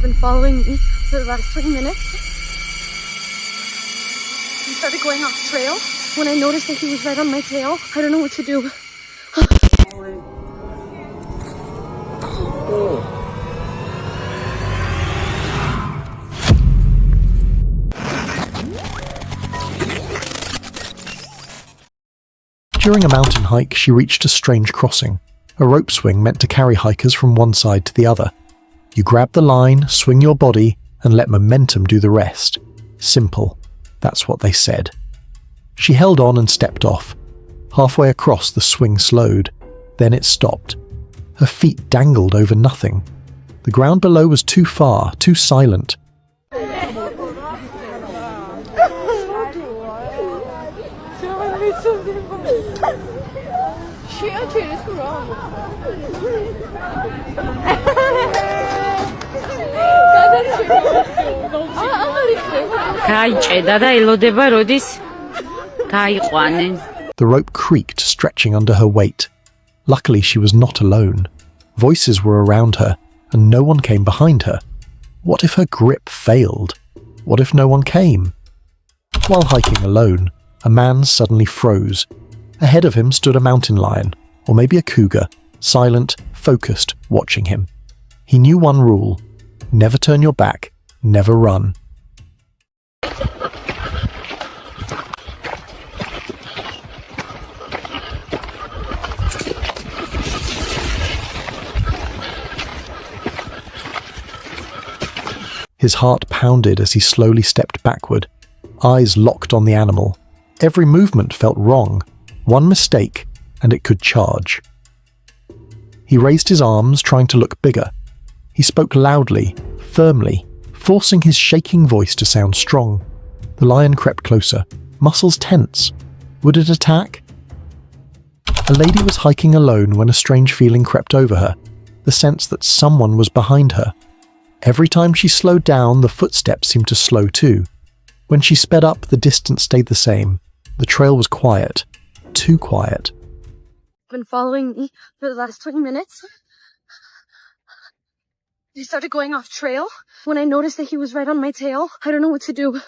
Been following me for the last 20 minutes. He started going off trail. When I noticed that he was right on my tail, I don't know what to do. During a mountain hike, she reached a strange crossing, a rope swing meant to carry hikers from one side to the other. You grab the line, swing your body, and let momentum do the rest. Simple. That's what they said. She held on and stepped off. Halfway across, the swing slowed. Then it stopped. Her feet dangled over nothing. The ground below was too far, too silent. The rope creaked, stretching under her weight. Luckily, she was not alone. Voices were around her, and no one came behind her. What if her grip failed? What if no one came? While hiking alone, a man suddenly froze. Ahead of him stood a mountain lion, or maybe a cougar, silent, focused, watching him. He knew one rule: never turn your back, never run. His heart pounded as he slowly stepped backward, eyes locked on the animal. Every movement felt wrong. One mistake, and it could charge. He raised his arms, trying to look bigger. He spoke loudly, firmly, forcing his shaking voice to sound strong. The lion crept closer, muscles tense. Would it attack? A lady was hiking alone when a strange feeling crept over her, the sense that someone was behind her. Every time she slowed down, the footsteps seemed to slow too. When she sped up, the distance stayed the same. The trail was quiet. Too quiet. Been following me for the last 20 minutes. He started going off trail. When I noticed that he was right on my tail, I don't know what to do.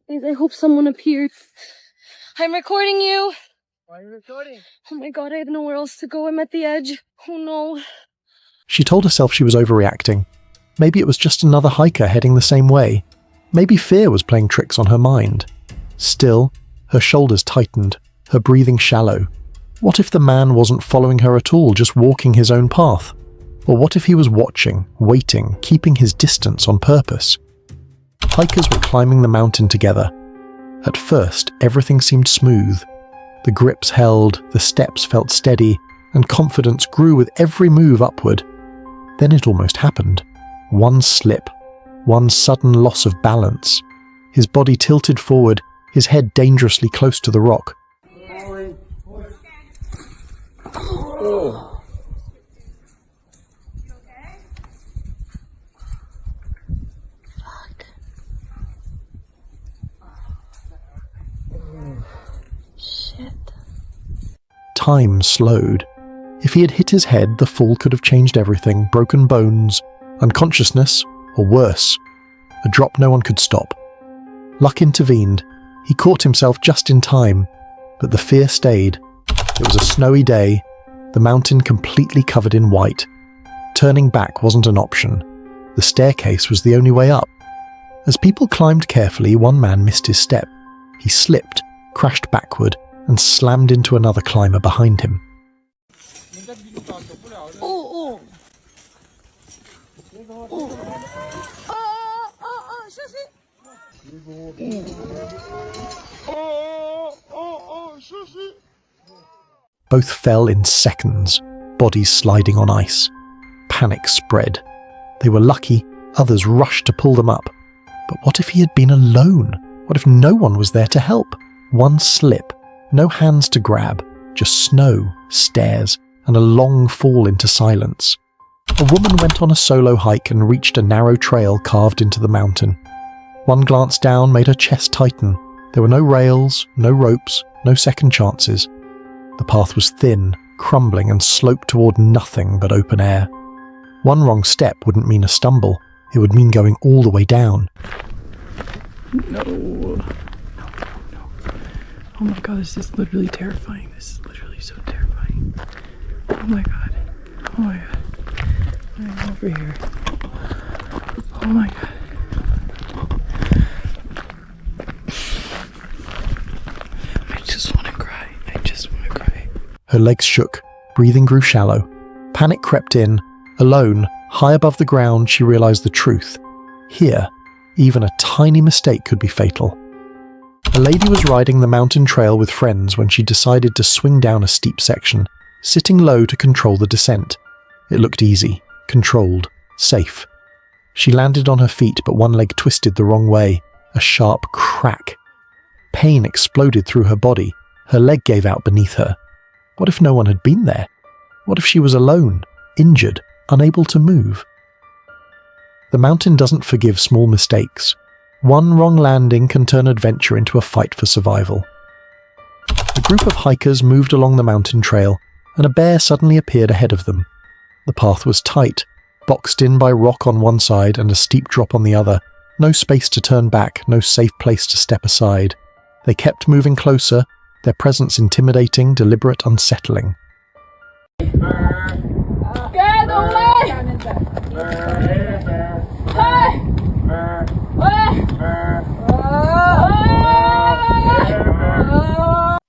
Please, I hope someone appeared. I'm recording you. Why are you recording? Oh my god, I have nowhere else to go. I'm at the edge. Oh no. She told herself she was overreacting. Maybe it was just another hiker heading the same way. Maybe fear was playing tricks on her mind. Still, her shoulders tightened, her breathing shallow. What if the man wasn't following her at all, just walking his own path? Or what if he was watching, waiting, keeping his distance on purpose? Hikers were climbing the mountain together. At first, everything seemed smooth. The grips held, the steps felt steady, and confidence grew with every move upward. Then it almost happened. One slip, one sudden loss of balance. His body tilted forward, his head dangerously close to the rock. Time slowed. If he had hit his head, the fall could have changed everything. Broken bones, unconsciousness, or worse. A drop no one could stop. Luck intervened. He caught himself just in time, but the fear stayed. It was a snowy day, the mountain completely covered in white. Turning back wasn't an option. The staircase was the only way up. As people climbed carefully, one man missed his step. He slipped, crashed backward, and slammed into another climber behind him. Both fell in seconds, bodies sliding on ice. Panic spread. They were lucky, others rushed to pull them up. But what if he had been alone? What if no one was there to help? One slip, no hands to grab, just snow, stairs, and a long fall into silence. A woman went on a solo hike and reached a narrow trail carved into the mountain. One glance down made her chest tighten. There were no rails, no ropes, no second chances. The path was thin, crumbling, and sloped toward nothing but open air. One wrong step wouldn't mean a stumble, it would mean going all the way down. No. Oh my god, this is literally terrifying. This is literally so terrifying. Oh my god. Oh my god. I'm over here. Oh my god. I just want to cry. I just want to cry. Her legs shook, breathing grew shallow. Panic crept in. Alone, high above the ground, she realized the truth. Here, even a tiny mistake could be fatal. A lady was riding the mountain trail with friends when she decided to swing down a steep section, sitting low to control the descent. It looked easy, controlled, safe. She landed on her feet, but one leg twisted the wrong way. A sharp crack. Pain exploded through her body. Her leg gave out beneath her. What if no one had been there? What if she was alone, injured, unable to move? The mountain doesn't forgive small mistakes. One wrong landing can turn adventure into a fight for survival. A group of hikers moved along the mountain trail, and a bear suddenly appeared ahead of them. The path was tight, boxed in by rock on one side and a steep drop on the other. No space to turn back, no safe place to step aside. They kept moving closer, their presence intimidating, deliberate, unsettling. Get away! Hey!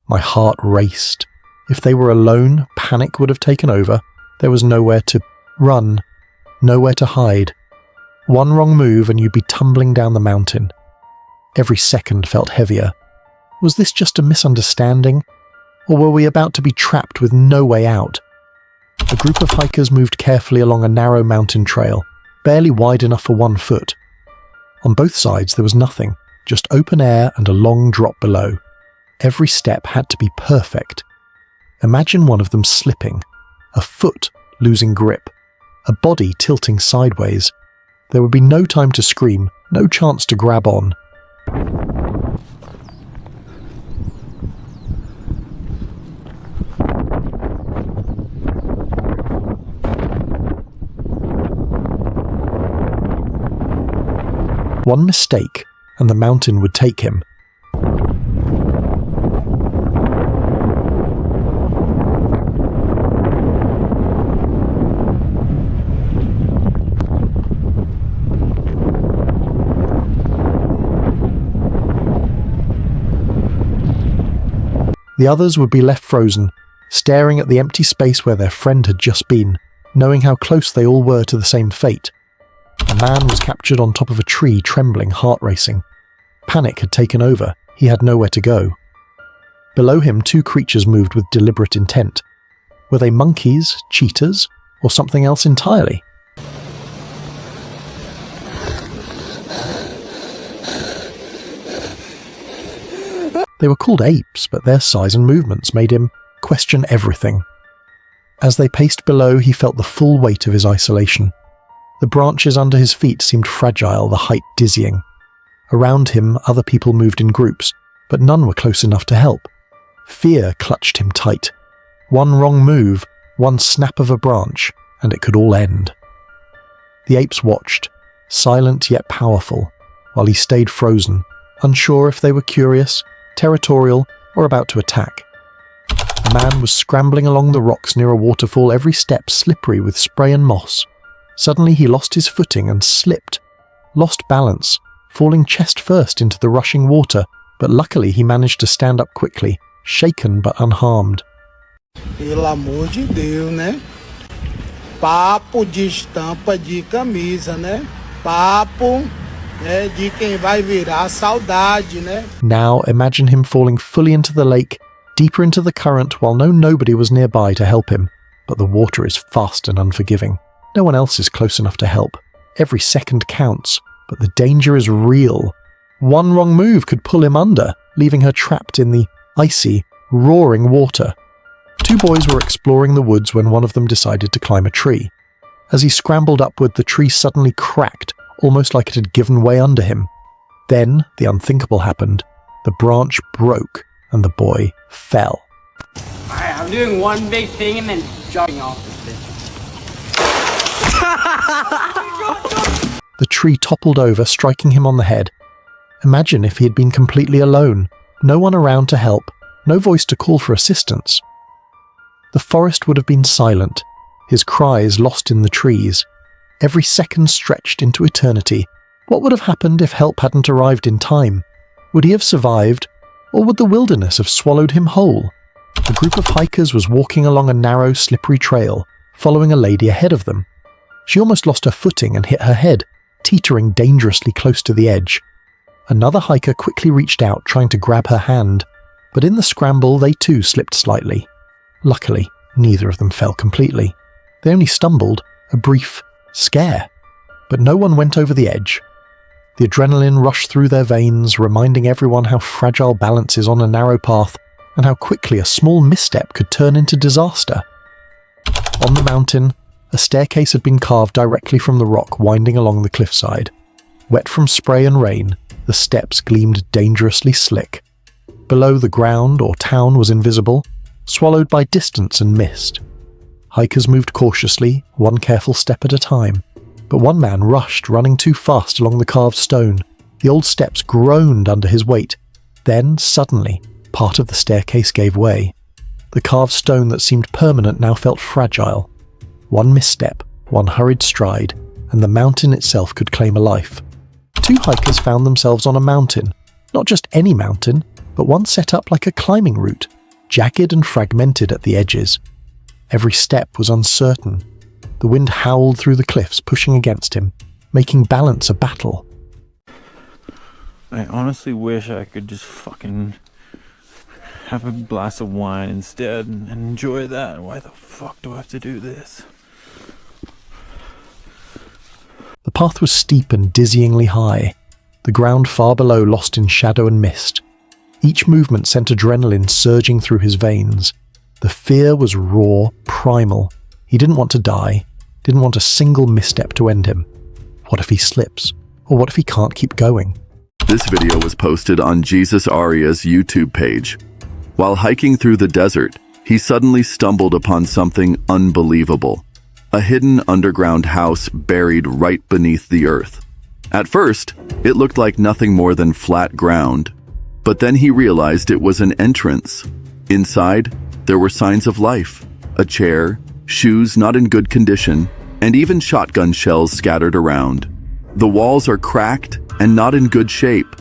My heart raced. If they were alone, panic would have taken over. There was nowhere to run, nowhere to hide. One wrong move and you'd be tumbling down the mountain. Every second felt heavier. Was this just a misunderstanding? Or were we about to be trapped with no way out? A group of hikers moved carefully along a narrow mountain trail, barely wide enough for 1 foot. On both sides there was nothing, just open air and a long drop below. Every step had to be perfect. Imagine one of them slipping, a foot losing grip, a body tilting sideways. There would be no time to scream, no chance to grab on. One mistake, and the mountain would take him. The others would be left frozen, staring at the empty space where their friend had just been, knowing how close they all were to the same fate. A man was captured on top of a tree, trembling, heart racing. Panic had taken over. He had nowhere to go. Below him, 2 creatures moved with deliberate intent. Were they monkeys, cheetahs, or something else entirely? They were called apes, but their size and movements made him question everything. As they paced below, he felt the full weight of his isolation. The branches under his feet seemed fragile, the height dizzying. Around him, other people moved in groups, but none were close enough to help. Fear clutched him tight. One wrong move, one snap of a branch, and it could all end. The apes watched, silent yet powerful, while he stayed frozen, unsure if they were curious, territorial, or about to attack. A man was scrambling along the rocks near a waterfall, every step slippery with spray and moss. Suddenly he lost his footing and slipped, lost balance, falling chest first into the rushing water, but luckily he managed to stand up quickly, shaken but unharmed. Pelo amor de Deus, né? Papo de estampa de camisa, né? Papo, né, de quem vai virar saudade, né? Now imagine him falling fully into the lake, deeper into the current, while nobody was nearby to help him. But the water is fast and unforgiving. No one else is close enough to help. Every second counts, but the danger is real. One wrong move could pull him under, leaving her trapped in the icy, roaring water. 2 boys were exploring the woods when one of them decided to climb a tree. As he scrambled upward, the tree suddenly cracked, almost like it had given way under him. Then the unthinkable happened. The branch broke, and the boy fell. Vai I'm doing one big thing and then jumping off this thing. The tree toppled over, striking him on the head. Imagine if he had been completely alone, no one around to help, no voice to call for assistance. The forest would have been silent, his cries lost in the trees. Every second stretched into eternity. What would have happened if help hadn't arrived in time? Would he have survived, or would the wilderness have swallowed him whole? A group of hikers was walking along a narrow, slippery trail, following a lady ahead of them. She almost lost her footing and hit her head, teetering dangerously close to the edge. Another hiker quickly reached out, trying to grab her hand, but in the scramble they too slipped slightly. Luckily, neither of them fell completely. They only stumbled, a brief scare, but no one went over the edge. The adrenaline rushed through their veins, reminding everyone how fragile balance is on a narrow path and how quickly a small misstep could turn into disaster. On the mountain, a staircase had been carved directly from the rock winding along the cliffside. Wet from spray and rain, the steps gleamed dangerously slick. Below, the ground or town was invisible, swallowed by distance and mist. Hikers moved cautiously, one careful step at a time, but one man rushed, running too fast along the carved stone. The old steps groaned under his weight. Then, suddenly, part of the staircase gave way. The carved stone that seemed permanent now felt fragile. One misstep, one hurried stride, and the mountain itself could claim a life. Two hikers found themselves on a mountain, not just any mountain, but one set up like a climbing route, jagged and fragmented at the edges. Every step was uncertain. The wind howled through the cliffs, pushing against him, making balance a battle. I honestly wish I could just fucking have a glass of wine instead and enjoy that. Why the fuck do I have to do this? The path was steep and dizzyingly high, the ground far below lost in shadow and mist. Each movement sent adrenaline surging through his veins. The fear was raw, primal. He didn't want to die, didn't want a single misstep to end him. What if he slips? Or what if he can't keep going? This video was posted on Jesus Aria's YouTube page. While hiking through the desert, he suddenly stumbled upon something unbelievable. A hidden underground house buried right beneath the earth. At first, it looked like nothing more than flat ground. But then he realized it was an entrance. Inside, there were signs of life. A chair, shoes not in good condition, and even shotgun shells scattered around. The walls are cracked and not in good shape.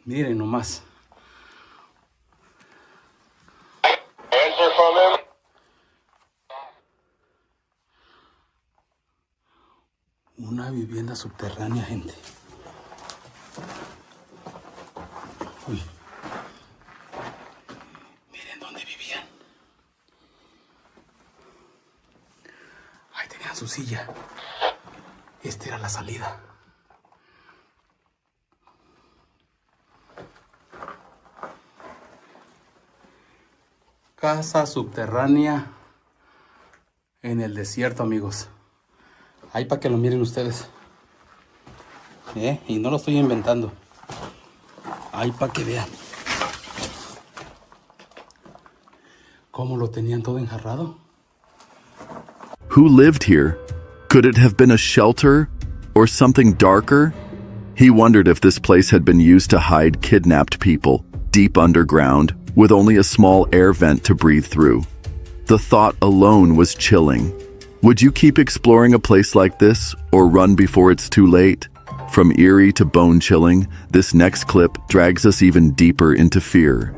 Miren nomás. Answer from him. Una vivienda subterránea, gente. Uy. Miren dónde vivían. Ahí tenían su silla. Esta era la salida. Casa subterránea en el desierto, amigos. Ahí para que lo miren ustedes. Y no lo estoy inventando. Ahí para que vean. ¿Cómo lo tenían todo enjarrado? Who lived here? Could it have been a shelter or something darker? He wondered if this place had been used to hide kidnapped people deep underground with only a small air vent to breathe through. The thought alone was chilling. Would you keep exploring a place like this or run before it's too late? From eerie to bone-chilling, this next clip drags us even deeper into fear.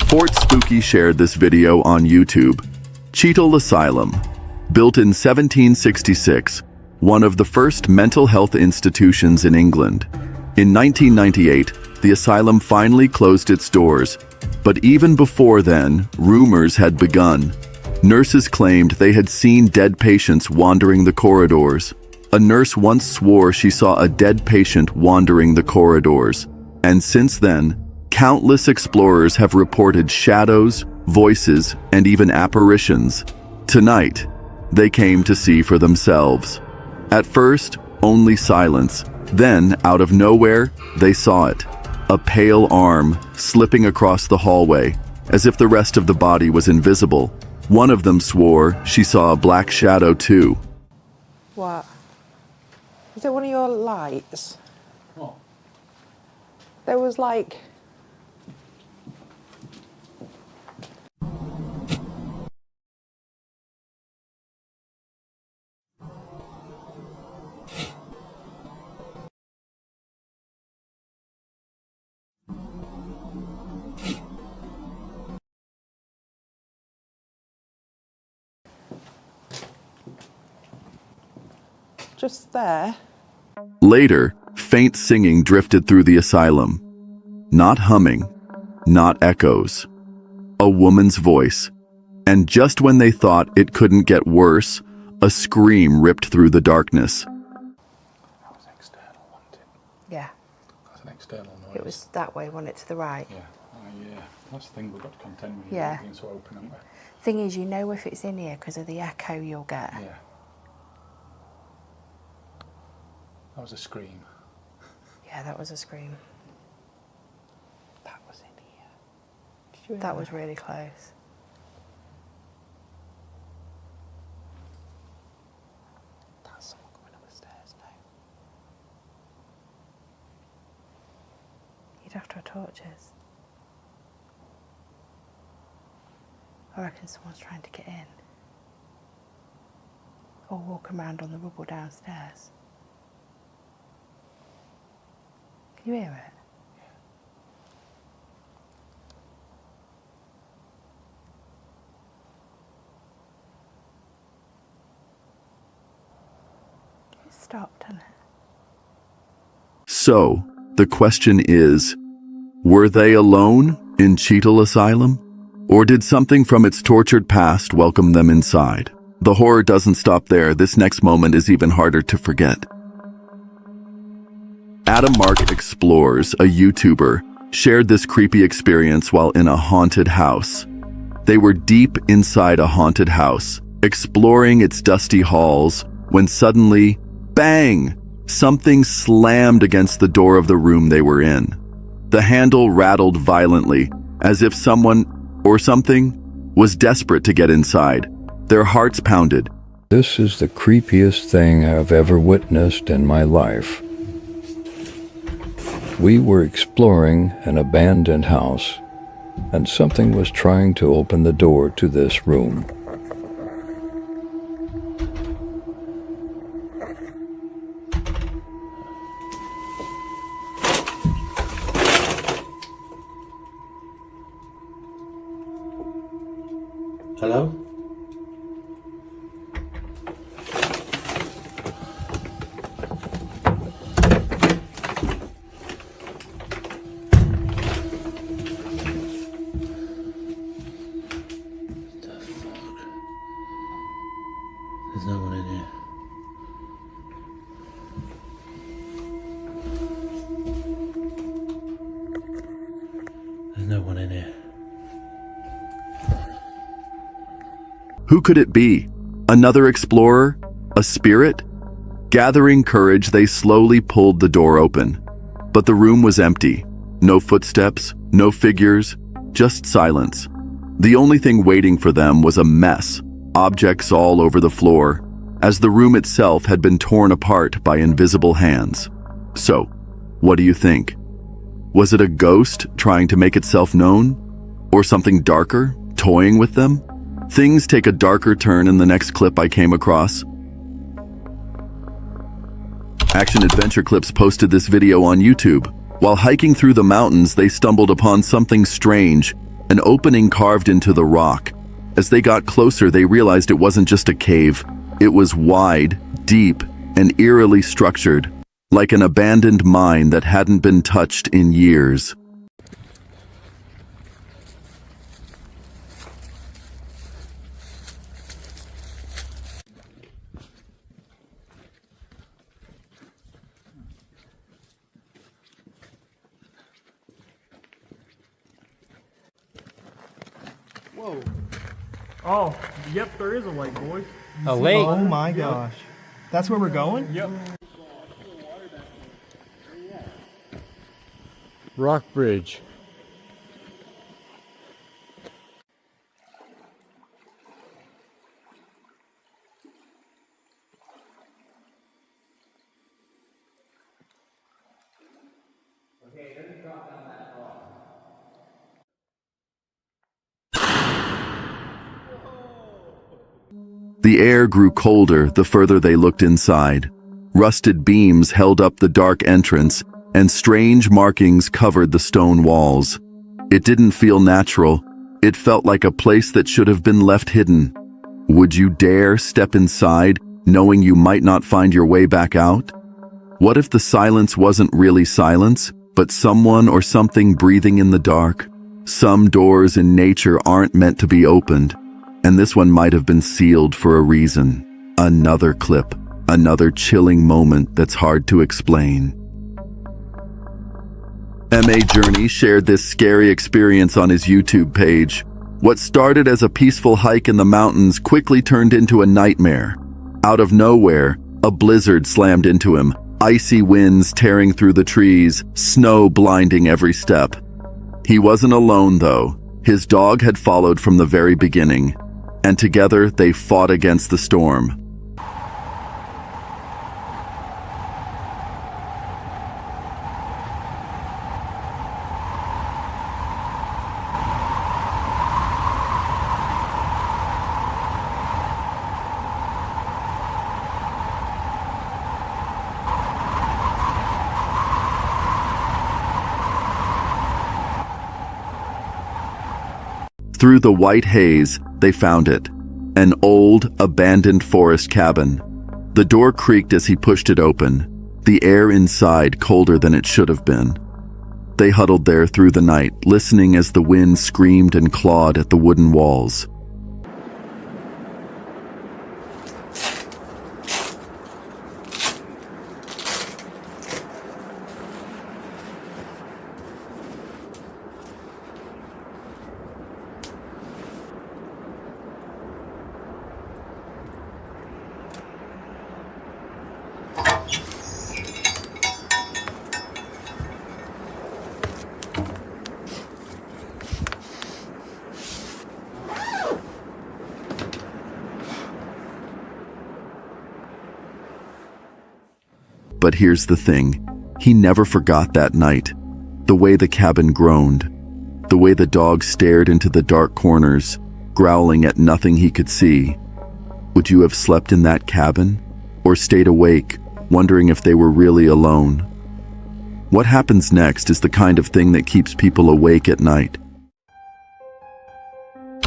Fort Spooky shared this video on YouTube. Cheadle Asylum, built in 1766, one of the first mental health institutions in England. In 1998, the asylum finally closed its doors, but even before then, rumors had begun. Nurses claimed they had seen dead patients wandering the corridors. A nurse once swore she saw a dead patient wandering the corridors, and since then, countless explorers have reported shadows, voices, and even apparitions. Tonight, they came to see for themselves. At first, only silence. Then, out of nowhere, they saw it. A a pale arm slipping across the hallway, as if the rest of the body was invisible. One of them swore she saw a black shadow too. What? Is it one of your lights? What? There was like... just there. Later, faint singing drifted through the asylum. Not humming, not echoes. A woman's voice. And just when they thought it couldn't get worse, a scream ripped through the darkness. That was external, wasn't it? Yeah. That's an external noise. It was that way, wasn't it, to the right? Yeah. Yeah. That's the thing we've got to contend with. Yeah. Being so open, haven't we? Thing is, you know if it's in here because of the echo you'll get. Yeah. That was a scream. Yeah, that was a scream. That was in here. Did you hear That was really close. That's someone coming up the stairs now. You'd have to have torches. I reckon someone's trying to get in. Or walking around on the rubble downstairs. Can you hear it? It stopped, hasn't it? So, the question is, were they alone in Cheetle Asylum? Or did something from its tortured past welcome them inside? The horror doesn't stop there. This next moment is even harder to forget. Adam Mark Explores, a YouTuber, shared this creepy experience while in a haunted house. They were deep inside a haunted house, exploring its dusty halls, when suddenly, bang! Something slammed against the door of the room they were in. The handle rattled violently, as if someone, or something, was desperate to get inside. Their hearts pounded. This is the creepiest thing I've ever witnessed in my life. We were exploring an abandoned house, and something was trying to open the door to this room. Hello? There's no one in here. There's no one in here. Who could it be? Another explorer? A spirit? Gathering courage, they slowly pulled the door open. But the room was empty. No footsteps, no figures, just silence. The only thing waiting for them was a mess, objects all over the floor, as the room itself had been torn apart by invisible hands. So, what do you think? Was it a ghost trying to make itself known? Or something darker, toying with them? Things take a darker turn in the next clip I came across. Action Adventure Clips posted this video on YouTube. While hiking through the mountains, they stumbled upon something strange, an opening carved into the rock. As they got closer, they realized it wasn't just a cave. It was wide, deep, and eerily structured, like an abandoned mine that hadn't been touched in years. Whoa. Oh, yep, there is a lake, boys. A lake? Oh my gosh. That's where we're going? Yep. Rock bridge. The air grew colder the further they looked inside. Rusted beams held up the dark entrance, and strange markings covered the stone walls. It didn't feel natural. It felt like a place that should have been left hidden. Would you dare step inside, knowing you might not find your way back out? What if the silence wasn't really silence, but someone or something breathing in the dark? Some doors in nature aren't meant to be opened, and this one might have been sealed for a reason. Another clip, another chilling moment that's hard to explain. M.A. Journey shared this scary experience on his YouTube page. What started as a peaceful hike in the mountains quickly turned into a nightmare. Out of nowhere, a blizzard slammed into him, icy winds tearing through the trees, snow blinding every step. He wasn't alone, though. His dog had followed from the very beginning, and together they fought against the storm. Through the white haze, they found it. An old, abandoned forest cabin. The door creaked as he pushed it open, the air inside colder than it should have been. They huddled there through the night, listening as the wind screamed and clawed at the wooden walls. But here's the thing, he never forgot that night. The way the cabin groaned, the way the dog stared into the dark corners, growling at nothing he could see. Would you have slept in that cabin? Or stayed awake, wondering if they were really alone? What happens next is the kind of thing that keeps people awake at night.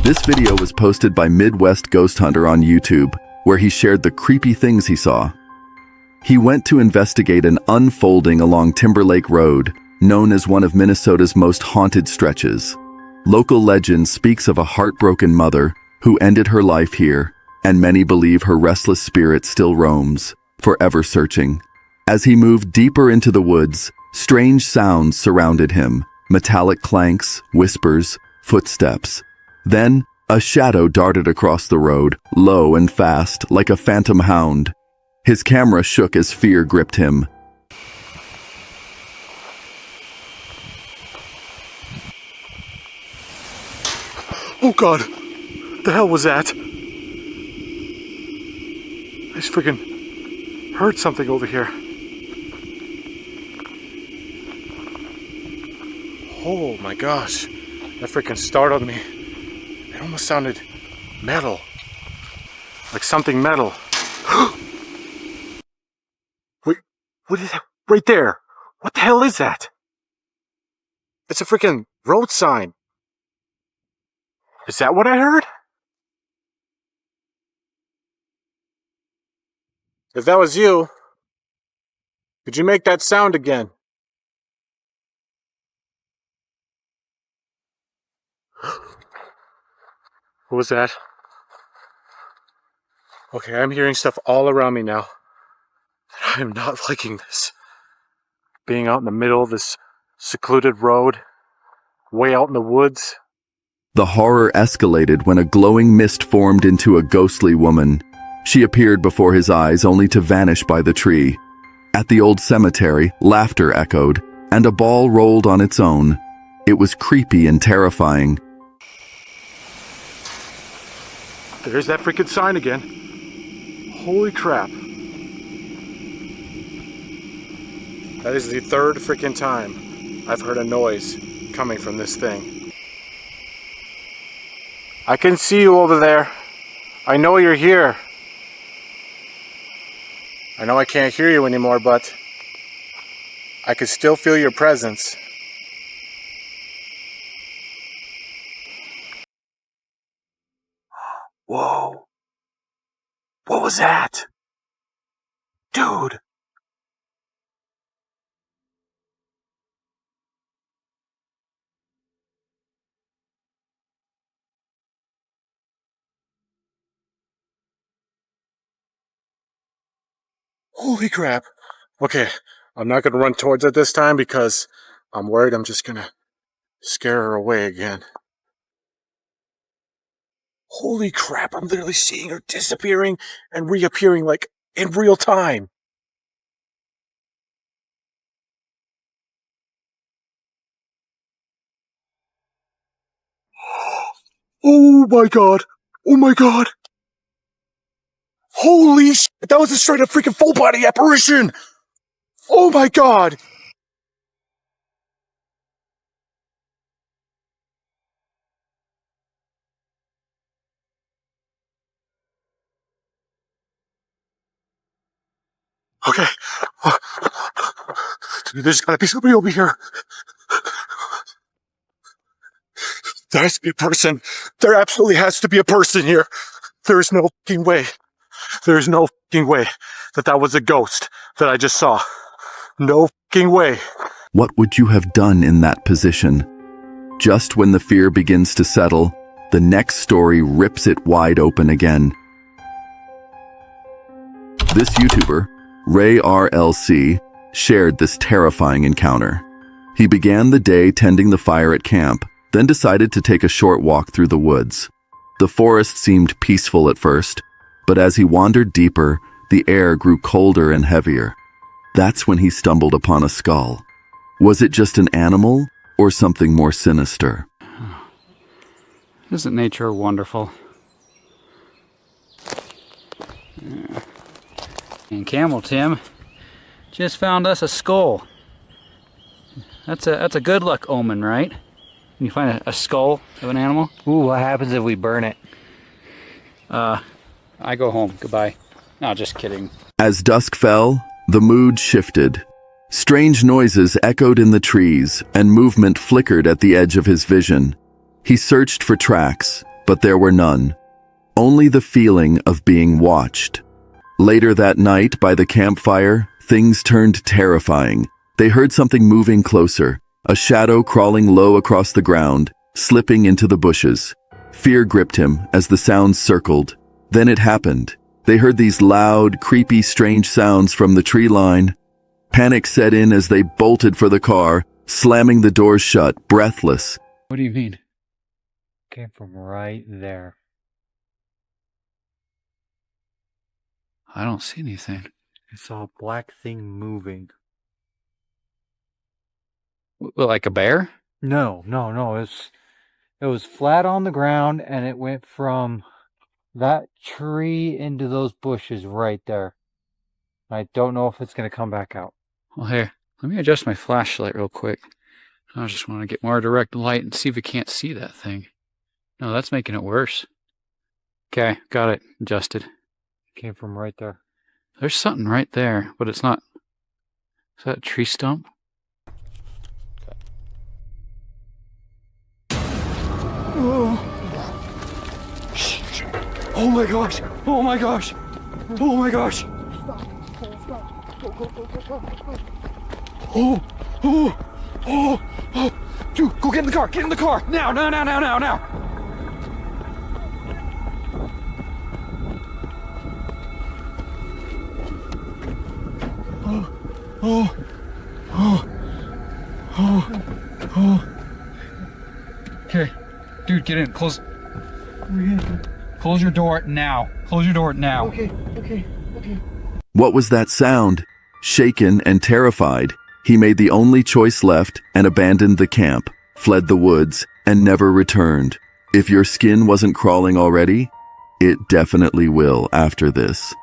This video was posted by Midwest Ghost Hunter on YouTube, where he shared the creepy things he saw. He went to investigate an unfolding along Timberlake Road, known as one of Minnesota's most haunted stretches. Local legend speaks of a heartbroken mother who ended her life here, and many believe her restless spirit still roams, forever searching. As he moved deeper into the woods, strange sounds surrounded him, metallic clanks, whispers, footsteps. Then, a shadow darted across the road, low and fast, like a phantom hound. His camera shook as fear gripped him. Oh God, the hell was that? I just freaking heard something over here. Oh my gosh, that freaking startled me. It almost sounded metal, like something metal. Wait, what is that right there? What the hell is that? It's a freaking road sign. Is that what I heard? If that was you, could you make that sound again? What was that? Okay, I'm hearing stuff all around me now. I am not liking this. Being out in the middle of this secluded road, way out in the woods. The horror escalated when a glowing mist formed into a ghostly woman. She appeared before his eyes only to vanish by the tree. At the old cemetery, laughter echoed, and a ball rolled on its own. It was creepy and terrifying. There's that freaking sign again. Holy crap. That is the third freaking time I've heard a noise coming from this thing. I can see you over there. I know you're here. I know I can't hear you anymore, but I can still feel your presence. Whoa. What was that? Dude. Holy crap. Okay, I'm not going to run towards it this time because I'm worried I'm just going to scare her away again. Holy crap, I'm literally seeing her disappearing and reappearing like in real time. Oh my god. Oh my god. Holy shit, that was a straight up freaking full body apparition. Oh my god. Okay. There's gotta be somebody over here. There has to be a person. There absolutely has to be a person here. There is no fucking way. There is no fucking way that was a ghost that I just saw. No fucking way. What would you have done in that position? Just when the fear begins to settle, the next story rips it wide open again. This YouTuber, Ray RLC, shared this terrifying encounter. He began the day tending the fire at camp, then decided to take a short walk through the woods. The forest seemed peaceful at first, but as he wandered deeper, the air grew colder and heavier. That's when he stumbled upon a skull. Was it just an animal or something more sinister? Isn't nature wonderful? Yeah. And Camel Tim just found us a skull. That's a good luck omen, right? When you find a skull of an animal. Ooh, what happens if we burn it? I go home. Goodbye. No, just kidding. As dusk fell, the mood shifted. Strange noises echoed in the trees, and movement flickered at the edge of his vision. He searched for tracks, but there were none. Only the feeling of being watched. Later that night, by the campfire, things turned terrifying. They heard something moving closer, a shadow crawling low across the ground, slipping into the bushes. Fear gripped him as the sounds circled. Then it happened. They heard these loud, creepy, strange sounds from the tree line. Panic set in as they bolted for the car, slamming the doors shut, breathless. What do you mean? Came from right there. I don't see anything. I saw a black thing moving. Like a bear? No. It was flat on the ground, and it went from that tree into those bushes right there. I don't know if it's going to come back out. Well, here, let me adjust my flashlight real quick. I just want to get more direct light and see if we can't see that thing. No, that's making it worse. Okay, got it adjusted. Came from right there. There's something right there, but it's not. Is that a tree stump? Oh my gosh! Oh my gosh! Oh my gosh! Oh! Dude, go get in the car! Get in the car! Now! Okay. Dude, get in. Close your door now. Close your door now. Okay. What was that sound? Shaken and terrified, He made the only choice left and abandoned the camp, fled the woods, and never returned. If your skin wasn't crawling already, it definitely will after this.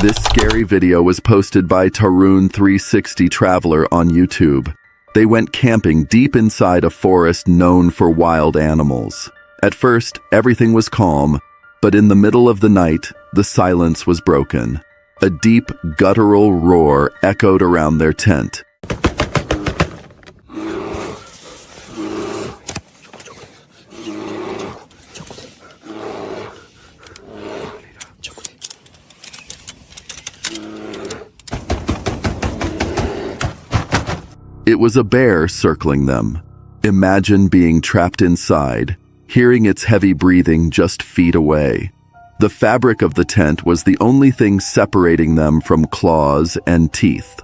This scary video was posted by Tarun360 Traveler on YouTube. They went camping deep inside a forest known for wild animals. At first, everything was calm, but in the middle of the night, the silence was broken. A deep, guttural roar echoed around their tent. It was a bear circling them. Imagine being trapped inside, hearing its heavy breathing just feet away. The fabric of the tent was the only thing separating them from claws and teeth.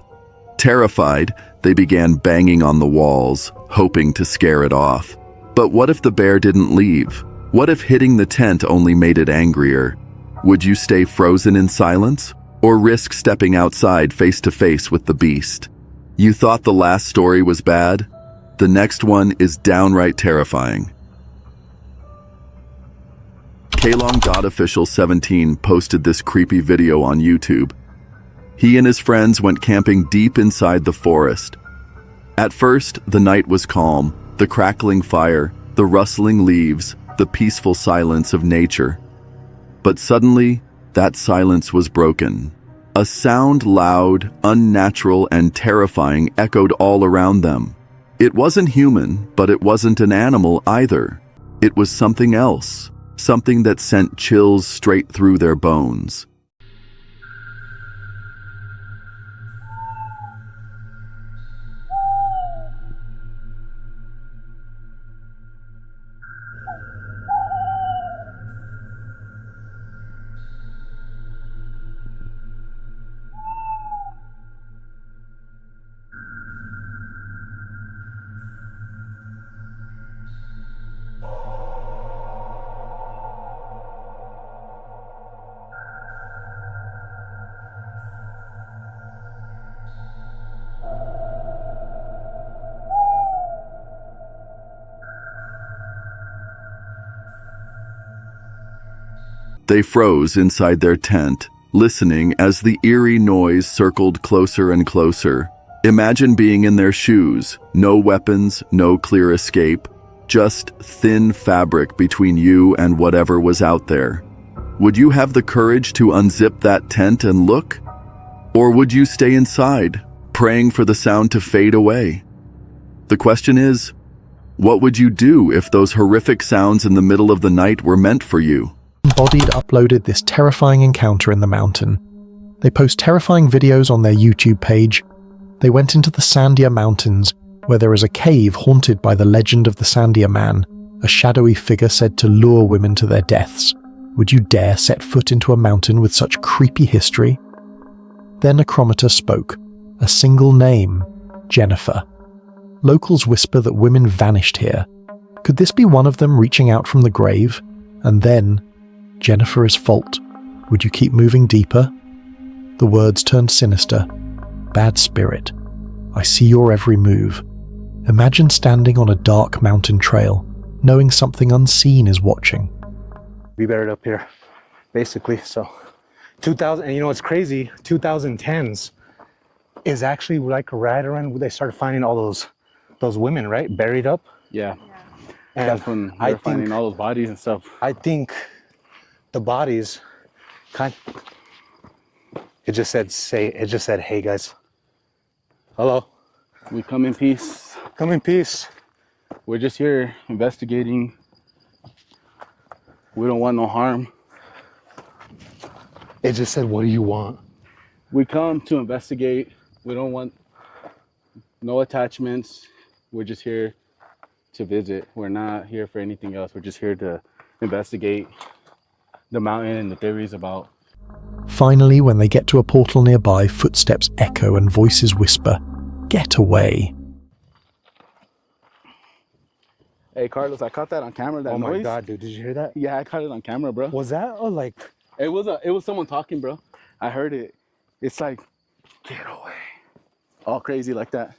Terrified, they began banging on the walls, hoping to scare it off. But what if the bear didn't leave? What if hitting the tent only made it angrier? Would you stay frozen in silence, or risk stepping outside face to face with the beast? You thought the last story was bad? The next one is downright terrifying. KLongGodOfficial17 posted this creepy video on YouTube. He and his friends went camping deep inside the forest. At first, the night was calm, the crackling fire, the rustling leaves, the peaceful silence of nature. But suddenly, that silence was broken. A sound loud, unnatural, and terrifying echoed all around them. It wasn't human, but it wasn't an animal either. It was something else, something that sent chills straight through their bones. They froze inside their tent, listening as the eerie noise circled closer and closer. Imagine being in their shoes, no weapons, no clear escape, just thin fabric between you and whatever was out there. Would you have the courage to unzip that tent and look? Or would you stay inside, praying for the sound to fade away? The question is, what would you do if those horrific sounds in the middle of the night were meant for you? Embodied uploaded this terrifying encounter in the mountain. They post terrifying videos on their YouTube page. They went into the Sandia mountains, where there is a cave haunted by the legend of the Sandia man, a shadowy figure said to lure women to their deaths. Would you dare set foot into a mountain with such creepy history? Their necrometer spoke. A single name, Jennifer. Locals whisper that women vanished here. Could this be one of them reaching out from the grave? And then, Jennifer is fault. Would you keep moving deeper? The words turned sinister. Bad spirit. I see your every move. Imagine standing on a dark mountain trail, knowing something unseen is watching. We buried up here, basically. So 2000, and you know what's crazy, 2010s is actually like right around when they started finding all those women, right, buried up. Yeah. And that's when they're finding all those bodies and stuff. I think the bodies it just said, hey guys, hello, we come in peace. Come in peace. We're just here investigating. We don't want no harm. It just said, what do you want? We come to investigate. We don't want no attachments. We're just here to visit. We're not here for anything else. We're just here to investigate the mountain and the theories about. Finally, when they get to a portal nearby, footsteps echo and voices whisper, "Get away." Hey Carlos, I caught that on camera. That oh noise. My god, dude, did you hear that? Yeah, I caught it on camera, bro. Was that like? It was someone talking, bro. I heard it. It's like, get away. all crazy like that.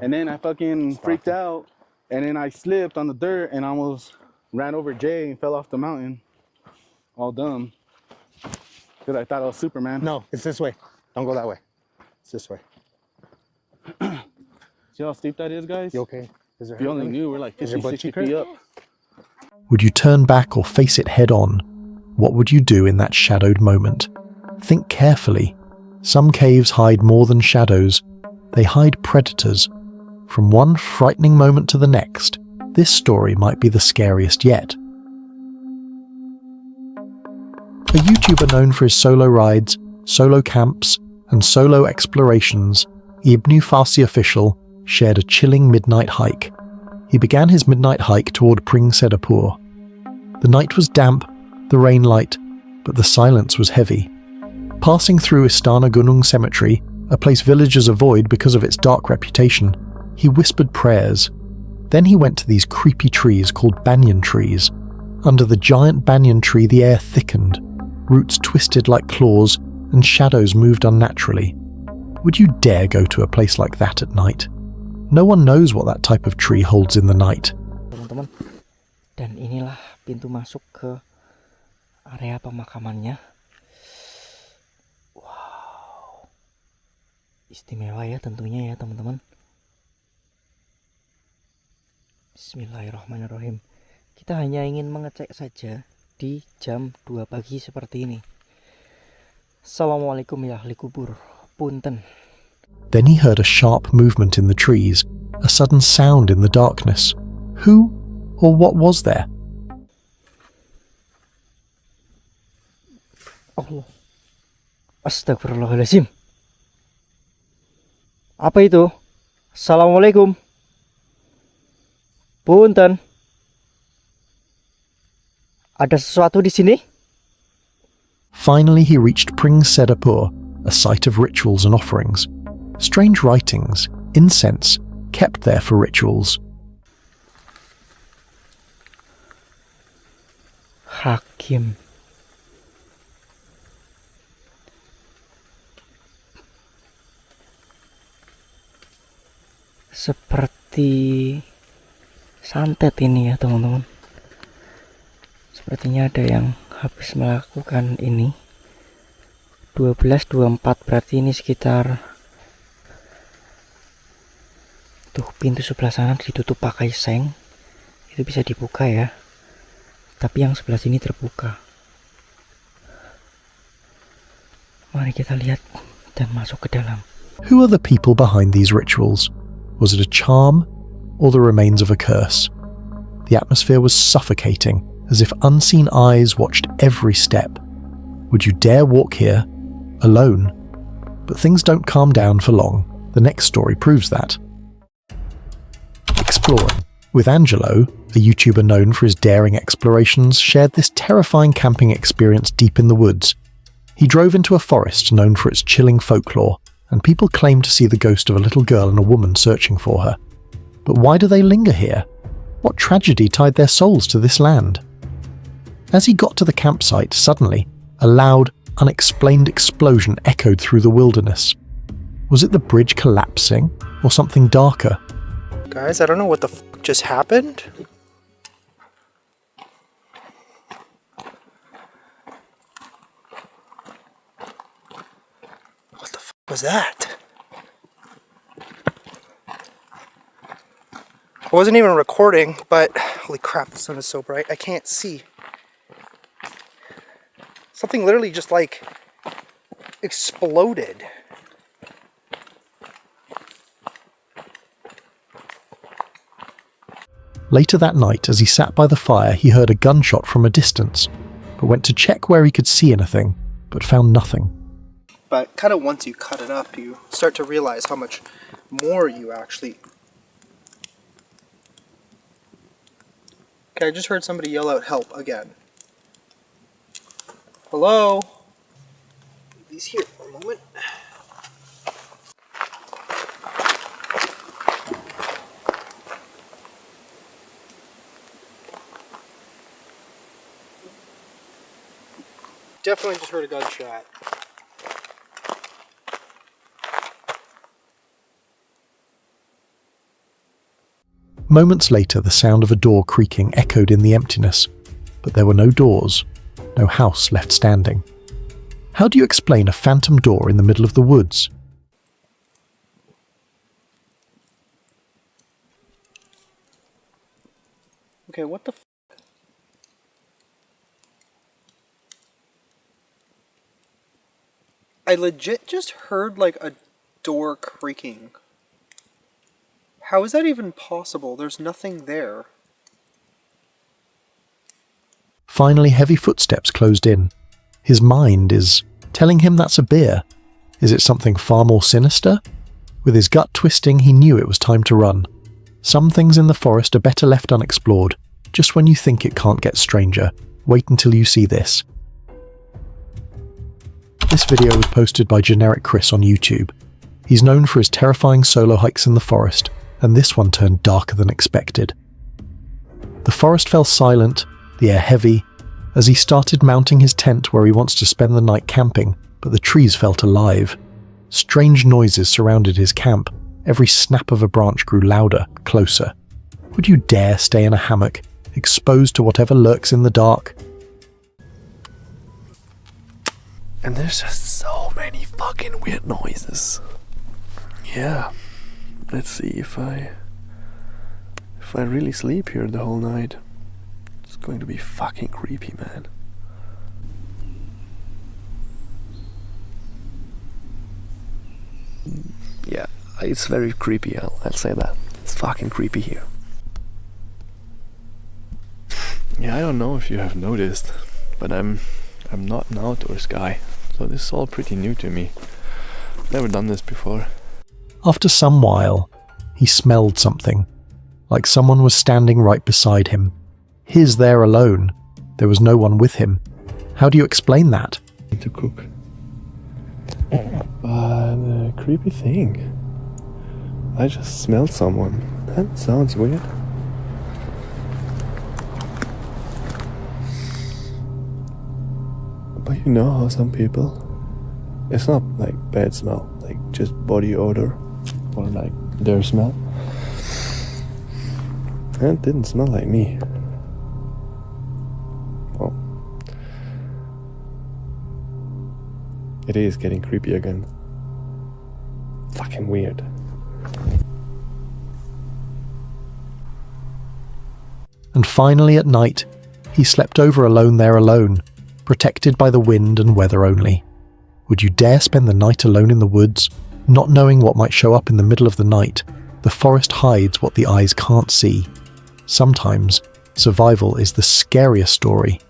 And then I fucking freaked out, and then I slipped on the dirt and almost ran over Jay and fell off the mountain. All dumb. Because I thought I was Superman. No, it's this way. Don't go that way. It's this way. See how steep that is, guys? You okay? If you only knew, we're like 50, 60 feet up. Would you turn back or face it head on? What would you do in that shadowed moment? Think carefully. Some caves hide more than shadows. They hide predators. From one frightening moment to the next, this story might be the scariest yet. A YouTuber known for his solo rides, solo camps, and solo explorations, Ibnu Farsi Official shared a chilling midnight hike. He began his midnight hike toward Pringsedapur. The night was damp, the rain light, but the silence was heavy. Passing through Istana Gunung Cemetery, a place villagers avoid because of its dark reputation, he whispered prayers. Then he went to these creepy trees called banyan trees. Under the giant banyan tree, the air thickened, roots twisted like claws, and shadows moved unnaturally. Would you dare go to a place like that at night? No one knows what that type of tree holds in the night. Teman-teman, dan inilah pintu masuk ke area pemakamannya. Wow, istimewa ya tentunya ya teman-teman. Bismillahirrahmanirrahim. Kita hanya ingin mengecek saja di jam 2 pagi seperti ini. Assalamualaikum ya ahli kubur. Punten. Then he heard a sharp movement in the trees, a sudden sound in the darkness. Who or what was there? Allah. Astagfirullahaladzim. Apa itu? Assalamualaikum. Punten. Ada sesuatu di sini? Finally he reached Pringsedapur, a site of rituals and offerings. Strange writings, incense, kept there for rituals. Hakim. Seperti santet ini ya teman-teman. Sepertinya ada yang habis melakukan ini. 12.24 berarti ini sekitar. Tuh pintu sebelah sana ditutup pakai seng. Itu bisa dibuka ya. Tapi yang sebelah sini terbuka. Mari kita lihat dan masuk ke dalam. Who are the people behind these rituals? Was it a charm or the remains of a curse? The atmosphere was suffocating, as if unseen eyes watched every step. Would you dare walk here, alone? But things don't calm down for long. The next story proves that. Exploring, with Angelo, a YouTuber known for his daring explorations, shared this terrifying camping experience deep in the woods. He drove into a forest known for its chilling folklore, and people claimed to see the ghost of a little girl and a woman searching for her. But why do they linger here? What tragedy tied their souls to this land? As he got to the campsite, suddenly, a loud, unexplained explosion echoed through the wilderness. Was it the bridge collapsing, or something darker? Guys, I don't know what the fuck just happened. What the fuck was that? I wasn't even recording, but holy crap, the sun is so bright. I can't see. Something literally just like exploded. Later that night, as he sat by the fire, he heard a gunshot from a distance, but went to check where he could see anything, but found nothing. But kind of once you cut it up, you start to realize how much more you actually... Okay, I just heard somebody yell out help again. Hello? Leave these here for a moment. Definitely just heard a gunshot. Moments later, the sound of a door creaking echoed in the emptiness, but there were no doors, no house left standing. How do you explain a phantom door in the middle of the woods? Okay, what the f? I legit just heard like a door creaking. How is that even possible? There's nothing there. Finally, heavy footsteps closed in. His mind is telling him that's a bear. Is it something far more sinister? With his gut twisting, he knew it was time to run. Some things in the forest are better left unexplored. Just when you think it can't get stranger, wait until you see this. This video was posted by Generic Chris on YouTube. He's known for his terrifying solo hikes in the forest, and this one turned darker than expected. The forest fell silent, the air heavy, as he started mounting his tent where he wants to spend the night camping, but the trees felt alive. Strange noises surrounded his camp. Every snap of a branch grew louder, closer. Would you dare stay in a hammock, exposed to whatever lurks in the dark? And there's just so many fucking weird noises. Yeah. Let's see if I really sleep here the whole night. It's going to be fucking creepy, man. Yeah, it's very creepy, I'll say that. It's fucking creepy here. Yeah, I don't know if you have noticed, but I'm not an outdoors guy, so this is all pretty new to me. Never done this before. After some while, he smelled something, like someone was standing right beside him. He's there alone. There was no one with him. How do you explain that? To cook. The creepy thing. I just smelled someone. That sounds weird. But you know how some people, it's not like bad smell, like just body odor or like their smell. And it didn't smell like me. Well, it is getting creepy again. Fucking weird. And finally at night, he slept over alone there alone, protected by the wind and weather only. Would you dare spend the night alone in the woods, not knowing what might show up in the middle of the night? The forest hides what the eyes can't see. Sometimes, survival is the scariest story.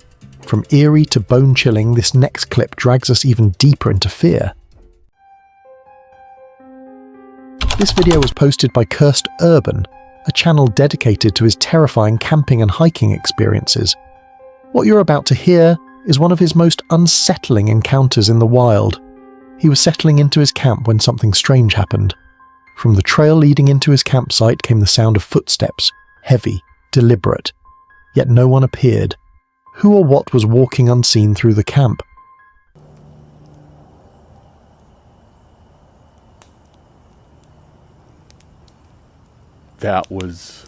From eerie to bone-chilling, this next clip drags us even deeper into fear. This video was posted by Cursed Urban, a channel dedicated to his terrifying camping and hiking experiences. What you're about to hear is one of his most unsettling encounters in the wild. He was settling into his camp when something strange happened. From the trail leading into his campsite came the sound of footsteps, heavy, deliberate. Yet no one appeared. Who or what was walking unseen through the camp? That was...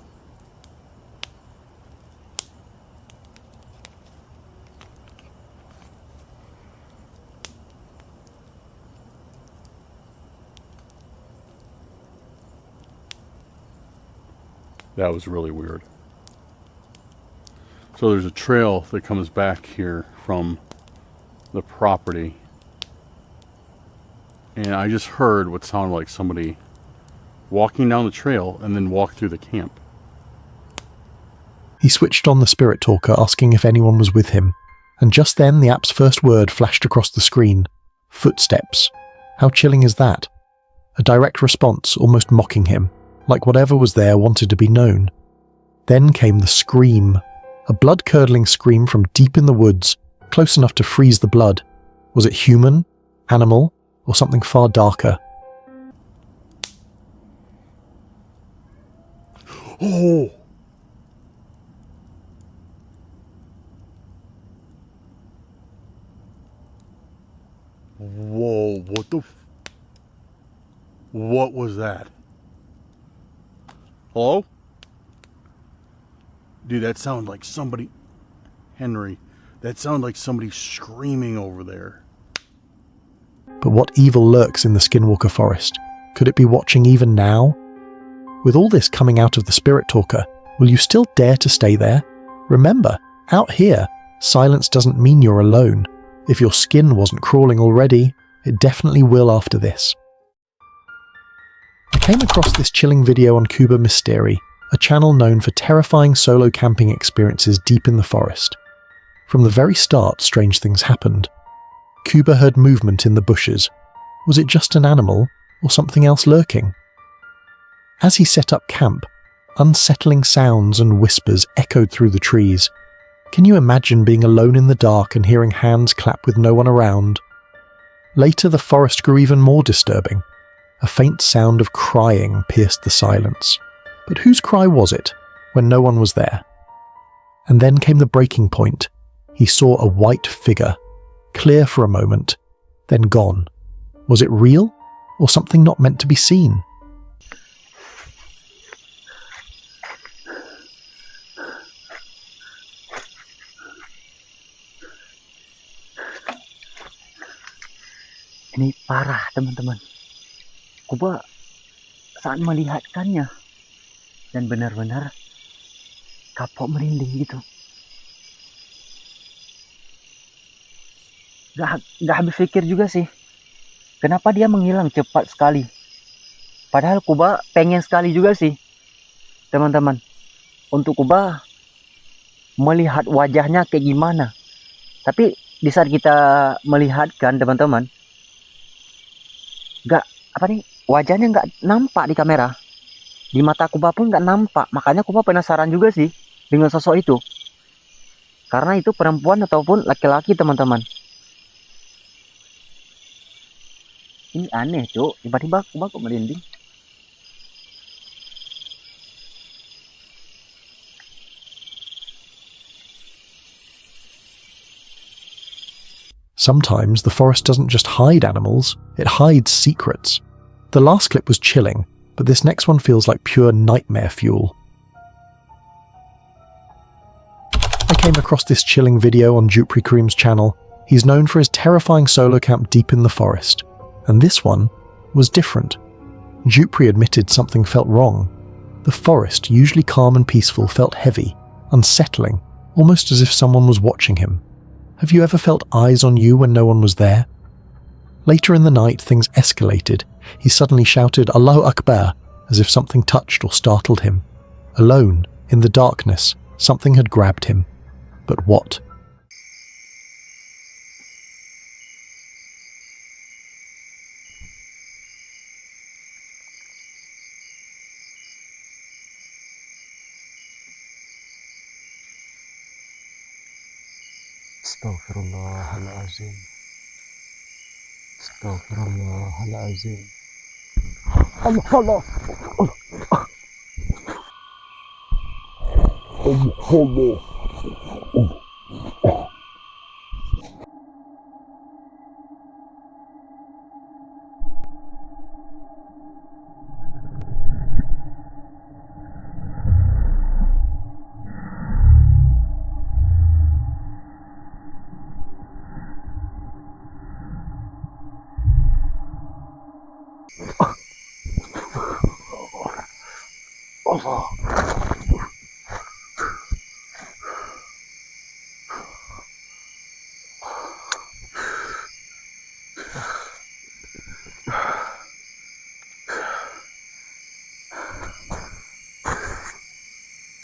That was really weird. So there's a trail that comes back here from the property. And I just heard what sounded like somebody walking down the trail and then walk through the camp. He switched on the spirit talker, asking if anyone was with him. And just then the app's first word flashed across the screen. Footsteps. How chilling is that? A direct response, almost mocking him, like whatever was there wanted to be known. Then came the scream. A blood-curdling scream from deep in the woods, close enough to freeze the blood. Was it human, animal, or something far darker? Oh! Whoa, what the what was that? Hello? Dude, that sounded like somebody... Henry, that sounded like somebody screaming over there. But what evil lurks in the Skinwalker forest? Could it be watching even now? With all this coming out of the Spirit Talker, will you still dare to stay there? Remember, out here, silence doesn't mean you're alone. If your skin wasn't crawling already, it definitely will after this. I came across this chilling video on Cuba Mysteri, a channel known for terrifying solo camping experiences deep in the forest. From the very start, strange things happened. Cuba heard movement in the bushes. Was it just an animal, or something else lurking? As he set up camp, unsettling sounds and whispers echoed through the trees. Can you imagine being alone in the dark and hearing hands clap with no one around? Later, the forest grew even more disturbing. A faint sound of crying pierced the silence. But whose cry was it, when no one was there? And then came the breaking point. He saw a white figure, clear for a moment, then gone. Was it real, or something not meant to be seen? Ini parah, teman-teman. Kuba saat melihatkannya dan benar-benar kapok merinding gitu. Gak habis pikir juga sih. Kenapa dia menghilang cepat sekali? Padahal Kuba pengen sekali juga sih, teman-teman, untuk Kuba melihat wajahnya kayak gimana. Tapi di saat kita melihatkan, teman-teman, wajahnya nggak nampak di kamera. Di mata Kuba pun nggak nampak. Makanya Kuba penasaran juga sih dengan sosok itu. Karena itu perempuan ataupun laki-laki, teman-teman. Ini aneh, Cuk. Tiba-tiba Kuba kok merinding. Sometimes the forest doesn't just hide animals, it hides secrets. The last clip was chilling, but this next one feels like pure nightmare fuel. I came across this chilling video on Jupri Karim's channel. He's known for his terrifying solo camp deep in the forest, and this one was different. Jupri admitted something felt wrong. The forest, usually calm and peaceful, felt heavy, unsettling, almost as if someone was watching him. Have you ever felt eyes on you when no one was there? Later in the night, things escalated. He suddenly shouted Allahu Akbar, as if something touched or startled him. Alone, in the darkness, something had grabbed him. But what? Astaghfirullahalazim. Astaghfirullahalazim. Allah. Allah.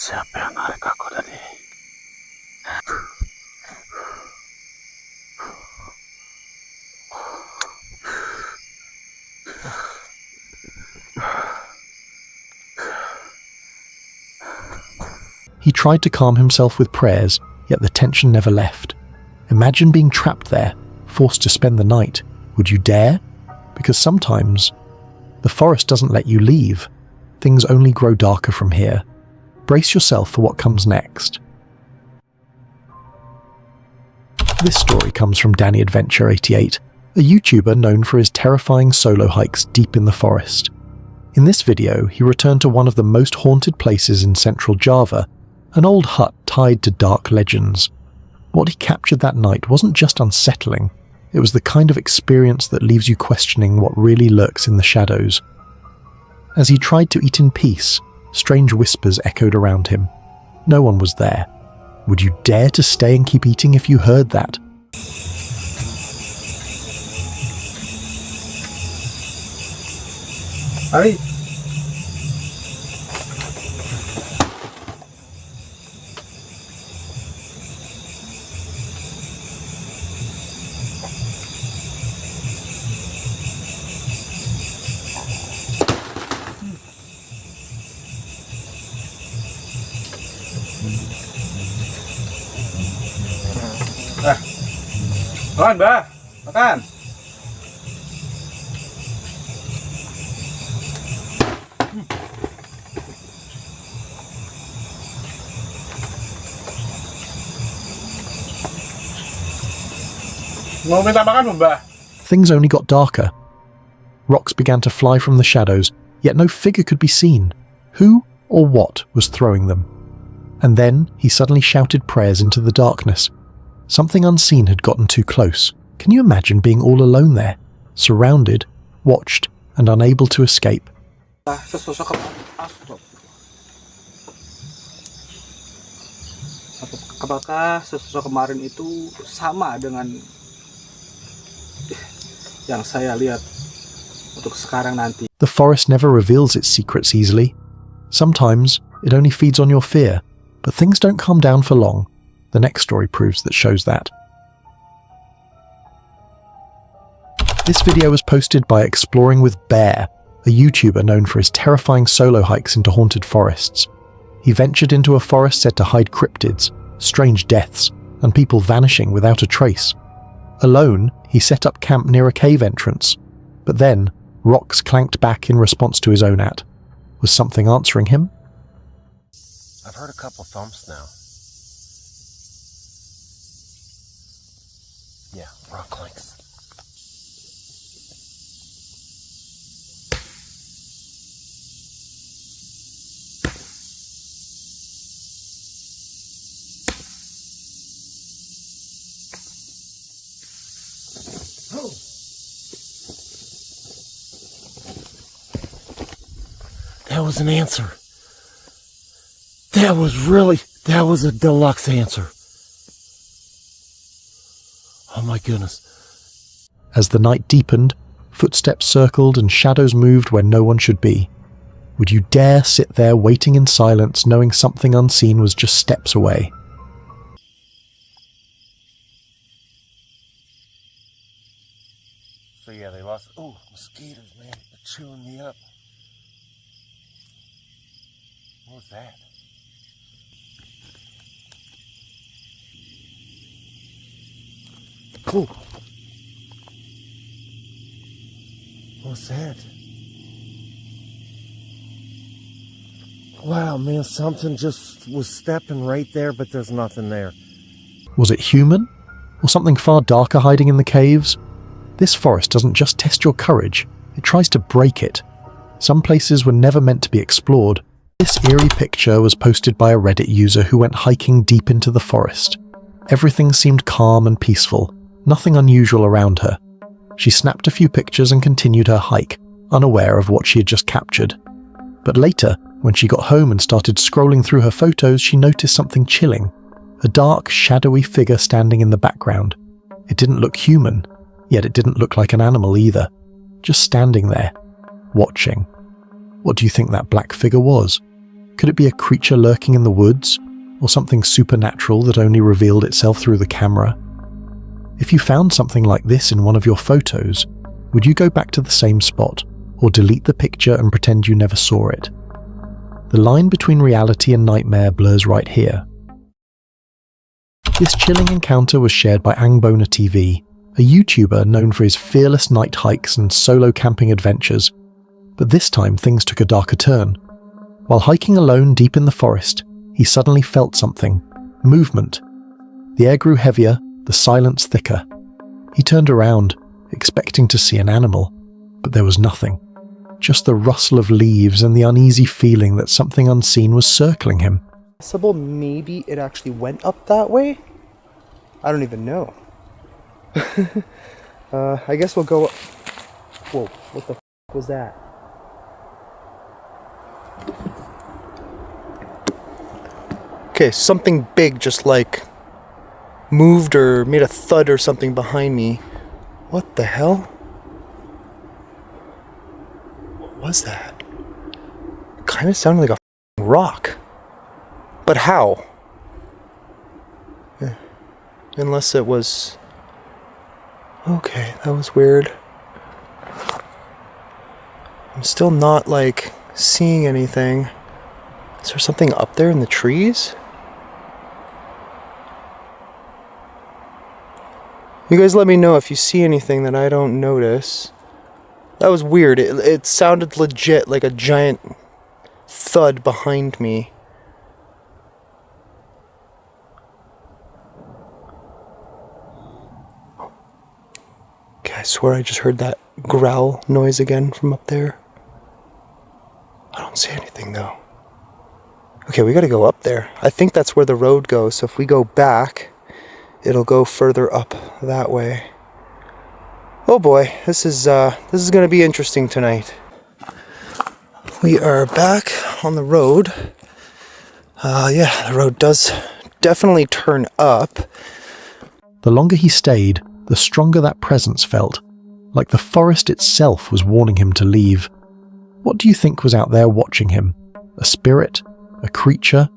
Siapa yang narik aku tadi? He tried to calm himself with prayers, yet the tension never left. Imagine being trapped there, forced to spend the night. Would you dare? Because sometimes the forest doesn't let you leave. Things only grow darker from here. Brace yourself for what comes next. This story comes from Danny Adventure 88, a YouTuber known for his terrifying solo hikes deep in the forest. In this video, he returned to one of the most haunted places in central Java, An old hut tied to dark legends. What he captured that night wasn't just unsettling, it was the kind of experience that leaves you questioning what really lurks in the shadows. As he tried to eat in peace, strange whispers echoed around him. No one was there. Would you dare to stay and keep eating if you heard that? Ay. Makan, Mbak. Makan. Mau minta makan, Mbak? Things only got darker. Rocks began to fly from the shadows, yet no figure could be seen. Who or what was throwing them? And then he suddenly shouted prayers into the darkness. Something unseen had gotten too close. Can you imagine being all alone there, surrounded, watched, and unable to escape? Apakah sosok kemarin itu sama dengan yang saya lihat untuk sekarang nanti? The forest never reveals its secrets easily. Sometimes it only feeds on your fear, but things don't calm down for long. The next story proves that shows that. This video was posted by Exploring with Bear, a YouTuber known for his terrifying solo hikes into haunted forests. He ventured into a forest said to hide cryptids, strange deaths, and people vanishing without a trace. Alone, he set up camp near a cave entrance, but then rocks clanked back in response to his own act. Was something answering him? I've heard a couple thumps now. Yeah, rock clanks. That was an answer. That was a deluxe answer. Oh my goodness. As the night deepened, footsteps circled and shadows moved where no one should be. Would you dare sit there waiting in silence, knowing something unseen was just steps away? So yeah, they lost. Oh, mosquitoes, man. They're chewing me up. What was that? Cool. What's that? Wow, man, something just was stepping right there, but there's nothing there. Was it human? Or something far darker hiding in the caves? This forest doesn't just test your courage, it tries to break it. Some places were never meant to be explored. This eerie picture was posted by a Reddit user who went hiking deep into the forest. Everything seemed calm and peaceful, nothing unusual around her. She snapped a few pictures and continued her hike, unaware of what she had just captured. But later, when she got home and started scrolling through her photos, she noticed something chilling. A dark, shadowy figure standing in the background. It didn't look human, yet it didn't look like an animal either. Just standing there, watching. What do you think that black figure was? Could it be a creature lurking in the woods? Or something supernatural that only revealed itself through the camera? If you found something like this in one of your photos, would you go back to the same spot, or delete the picture and pretend you never saw it? The line between reality and nightmare blurs right here. This chilling encounter was shared by Angbona TV, a YouTuber known for his fearless night hikes and solo camping adventures. But this time things took a darker turn. While hiking alone deep in the forest, he suddenly felt something. Movement. The air grew heavier, the silence thicker. He turned around, expecting to see an animal, but there was nothing. Just the rustle of leaves and the uneasy feeling that something unseen was circling him. Possible maybe it actually went up that way? I don't even know. I guess we'll go... Whoa, what the f was that? Okay, something big just like moved or made a thud or something behind me. What the hell? What was that? It kind of sounded like a rock. But how? Unless it was... Okay, that was weird. I'm still not, like, seeing anything. Is there something up there in the trees? You guys let me know if you see anything that I don't notice. That was weird. It sounded legit like a giant thud behind me. Okay, I swear I just heard that growl noise again from up there. I don't see anything though. Okay, we gotta go up there. I think that's where the road goes, so if we go back, it'll go further up that way. Oh boy, this is gonna be interesting tonight. We are back on the road. Yeah, the road does definitely turn up. The longer he stayed, the stronger that presence felt, like the forest itself was warning him to leave. What do you think was out there watching him? A spirit? A creature?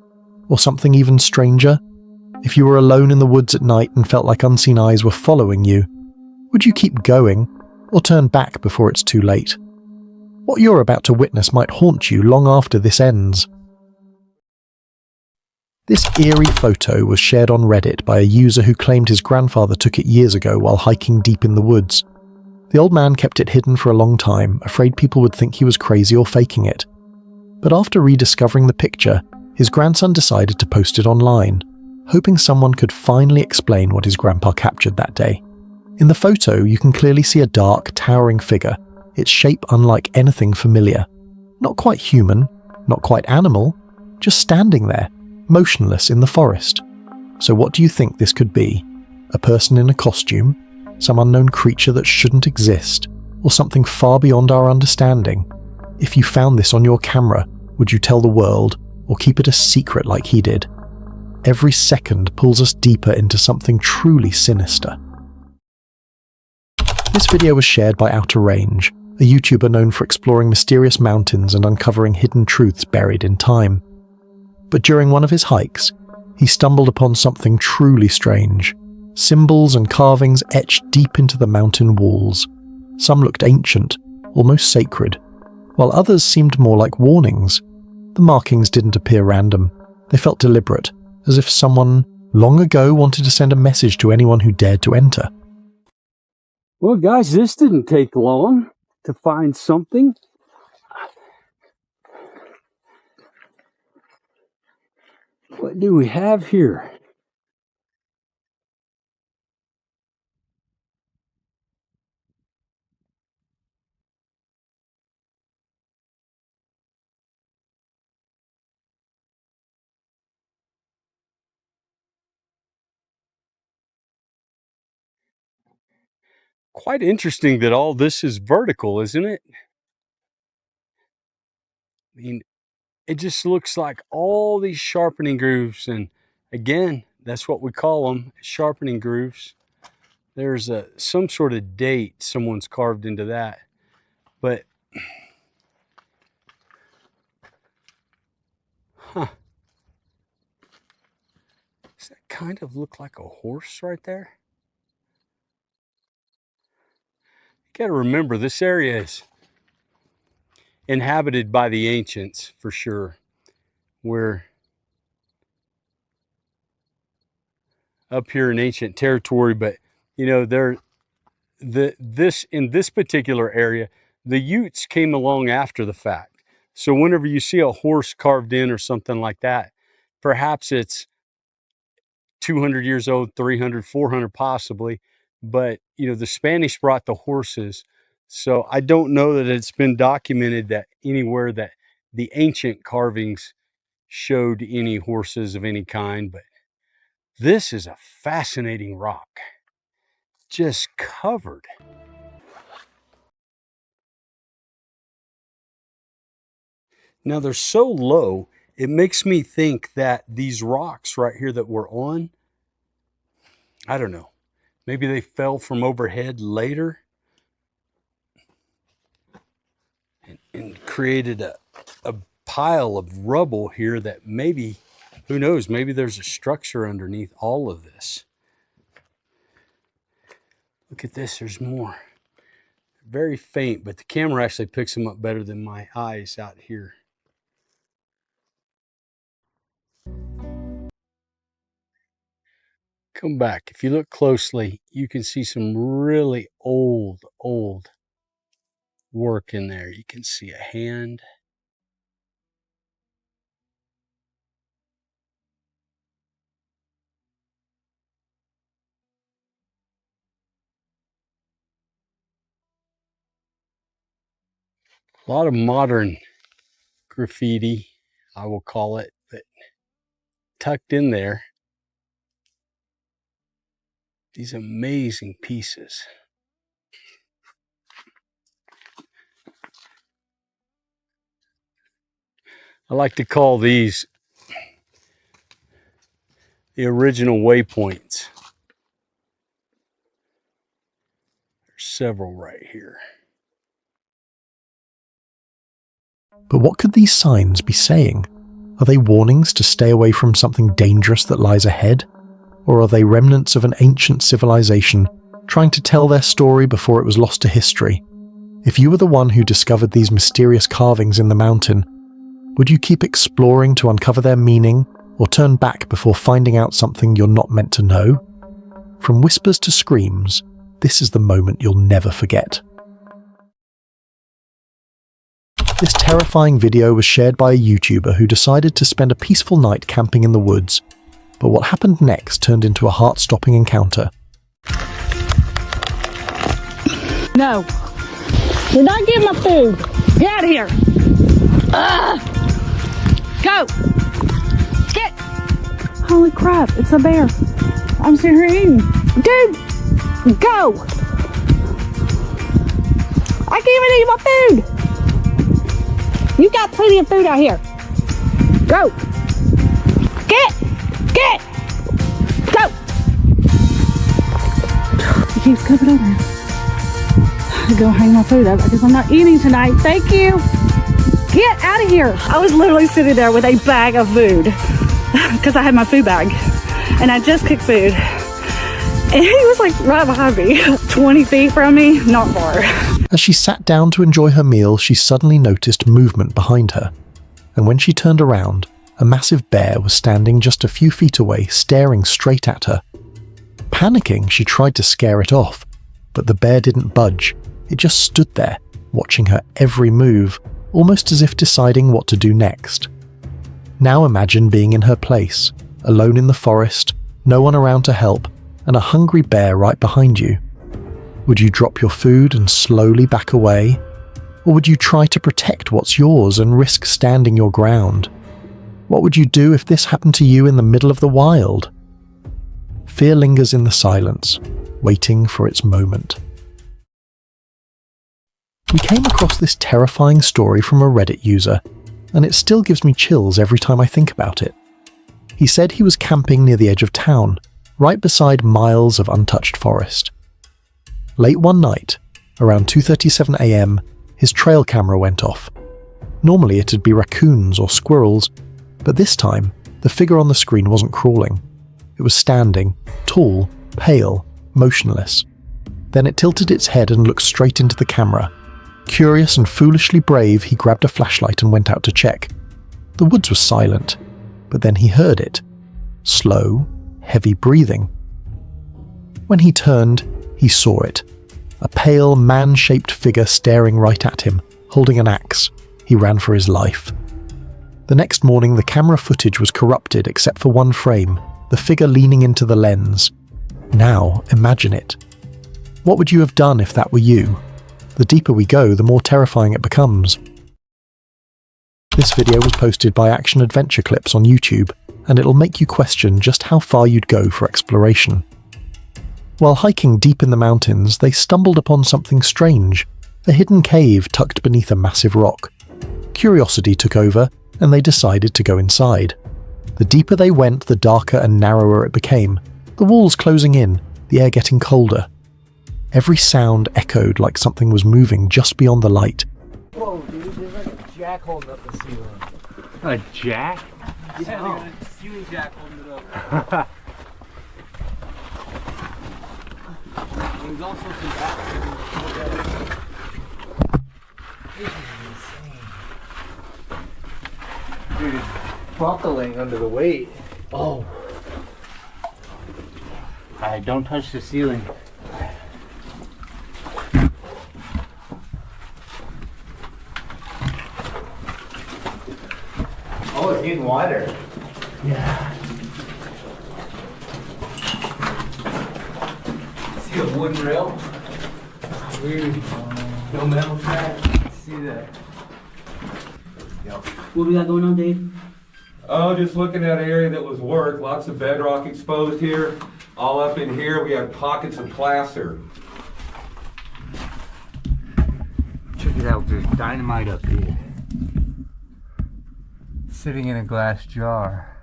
Or something even stranger? If you were alone in the woods at night and felt like unseen eyes were following you, would you keep going, or turn back before it's too late? What you're about to witness might haunt you long after this ends. This eerie photo was shared on Reddit by a user who claimed his grandfather took it years ago while hiking deep in the woods. The old man kept it hidden for a long time, afraid people would think he was crazy or faking it. But after rediscovering the picture, his grandson decided to post it online, hoping someone could finally explain what his grandpa captured that day. In the photo, you can clearly see a dark, towering figure, its shape unlike anything familiar. Not quite human, not quite animal, just standing there, motionless in the forest. So what do you think this could be? A person in a costume? Some unknown creature that shouldn't exist? Or something far beyond our understanding? If you found this on your camera, would you tell the world, or keep it a secret like he did? Every second pulls us deeper into something truly sinister. This video was shared by Outer Range, a YouTuber known for exploring mysterious mountains and uncovering hidden truths buried in time. But during one of his hikes, he stumbled upon something truly strange. Symbols and carvings etched deep into the mountain walls. Some looked ancient, almost sacred, while others seemed more like warnings. The markings didn't appear random. They felt deliberate, as if someone long ago wanted to send a message to anyone who dared to enter. Well, guys, this didn't take long to find something. What do we have here? Quite interesting that all this is vertical, isn't it? I mean, it just looks like all these sharpening grooves, and again, that's what we call them, sharpening grooves. There's some sort of date someone's carved into that, but huh? Does that kind of look like a horse right there? You got to remember, this area is inhabited by the ancients for sure. We're up here in ancient territory, but you know, in this particular area, the Utes came along after the fact. So whenever you see a horse carved in or something like that, perhaps it's 200 years old, 300, 400 possibly, but you know, the Spanish brought the horses. So I don't know that it's been documented that anywhere that the ancient carvings showed any horses of any kind, but this is a fascinating rock. Just covered. Now they're so low, it makes me think that these rocks right here that we're on, I don't know, maybe they fell from overhead later and created a pile of rubble here that maybe, who knows, maybe there's a structure underneath all of this. Look at this, there's more. Very faint, but the camera actually picks them up better than my eyes out here. Come back. If you look closely, you can see some really old work in there. You can see a hand. A lot of modern graffiti, I will call it, but tucked in there, these amazing pieces. I like to call these the original waypoints. There's several right here. But what could these signs be saying? Are they warnings to stay away from something dangerous that lies ahead? Or are they remnants of an ancient civilization trying to tell their story before it was lost to history? If you were the one who discovered these mysterious carvings in the mountain, would you keep exploring to uncover their meaning, or turn back before finding out something you're not meant to know? From whispers to screams, this is the moment you'll never forget. This terrifying video was shared by a YouTuber who decided to spend a peaceful night camping in the woods, but what happened next turned into a heart-stopping encounter. No. You're not getting my food. Get out of here. Go. Get. Holy crap, it's a bear. I'm sitting here eating. Dude, go. I can't even eat my food. You got plenty of food out here. Go. Get. Go. He keeps coming over here. I go hang my food up because I'm not eating tonight. Thank you. Get out of here. I was literally sitting there with a bag of food because I had my food bag and I just cooked food. And he was like right behind me, 20 feet from me, not far. As she sat down to enjoy her meal, she suddenly noticed movement behind her. And when she turned around, a massive bear was standing just a few feet away, staring straight at her. Panicking, she tried to scare it off, but the bear didn't budge. It just stood there, watching her every move, almost as if deciding what to do next. Now imagine being in her place, alone in the forest, no one around to help, and a hungry bear right behind you. Would you drop your food and slowly back away? Or would you try to protect what's yours and risk standing your ground? What would you do if this happened to you in the middle of the wild? Fear lingers in the silence, waiting for its moment. We came across this terrifying story from a Reddit user, and it still gives me chills every time I think about it. He said he was camping near the edge of town, right beside miles of untouched forest. Late one night, around 2:37 AM, his trail camera went off. Normally it'd be raccoons or squirrels, but this time, the figure on the screen wasn't crawling. It was standing, tall, pale, motionless. Then it tilted its head and looked straight into the camera. Curious and foolishly brave, he grabbed a flashlight and went out to check. The woods was silent, but then he heard it. Slow, heavy breathing. When he turned, he saw it. A pale, man-shaped figure staring right at him, holding an axe. He ran for his life. The next morning, the camera footage was corrupted except for one frame, the figure leaning into the lens. Now, imagine it. What would you have done if that were you? The deeper we go, the more terrifying it becomes. This video was posted by Action Adventure Clips on YouTube, and it'll make you question just how far you'd go for exploration. While hiking deep in the mountains, they stumbled upon something strange, a hidden cave tucked beneath a massive rock. Curiosity took over, and they decided to go inside. The deeper they went, the darker and narrower it became, the walls closing in, the air getting colder. Every sound echoed like something was moving just beyond the light. Whoa, dude, there's like a jack holding up the ceiling. A jack? Yeah, a ceiling jack holding it up. There's also some bats. This is insane. Dude, it's buckling under the weight. Oh. Alright, don't touch the ceiling. Oh, it's getting wider. Yeah. See a wooden rail? Weird. No metal track. See that? Yep. What we got going on, Dave? Oh, just looking at an area that was work. Lots of bedrock exposed here. All up in here, we have pockets of plaster. Check it out, there's dynamite up here. Sitting in a glass jar.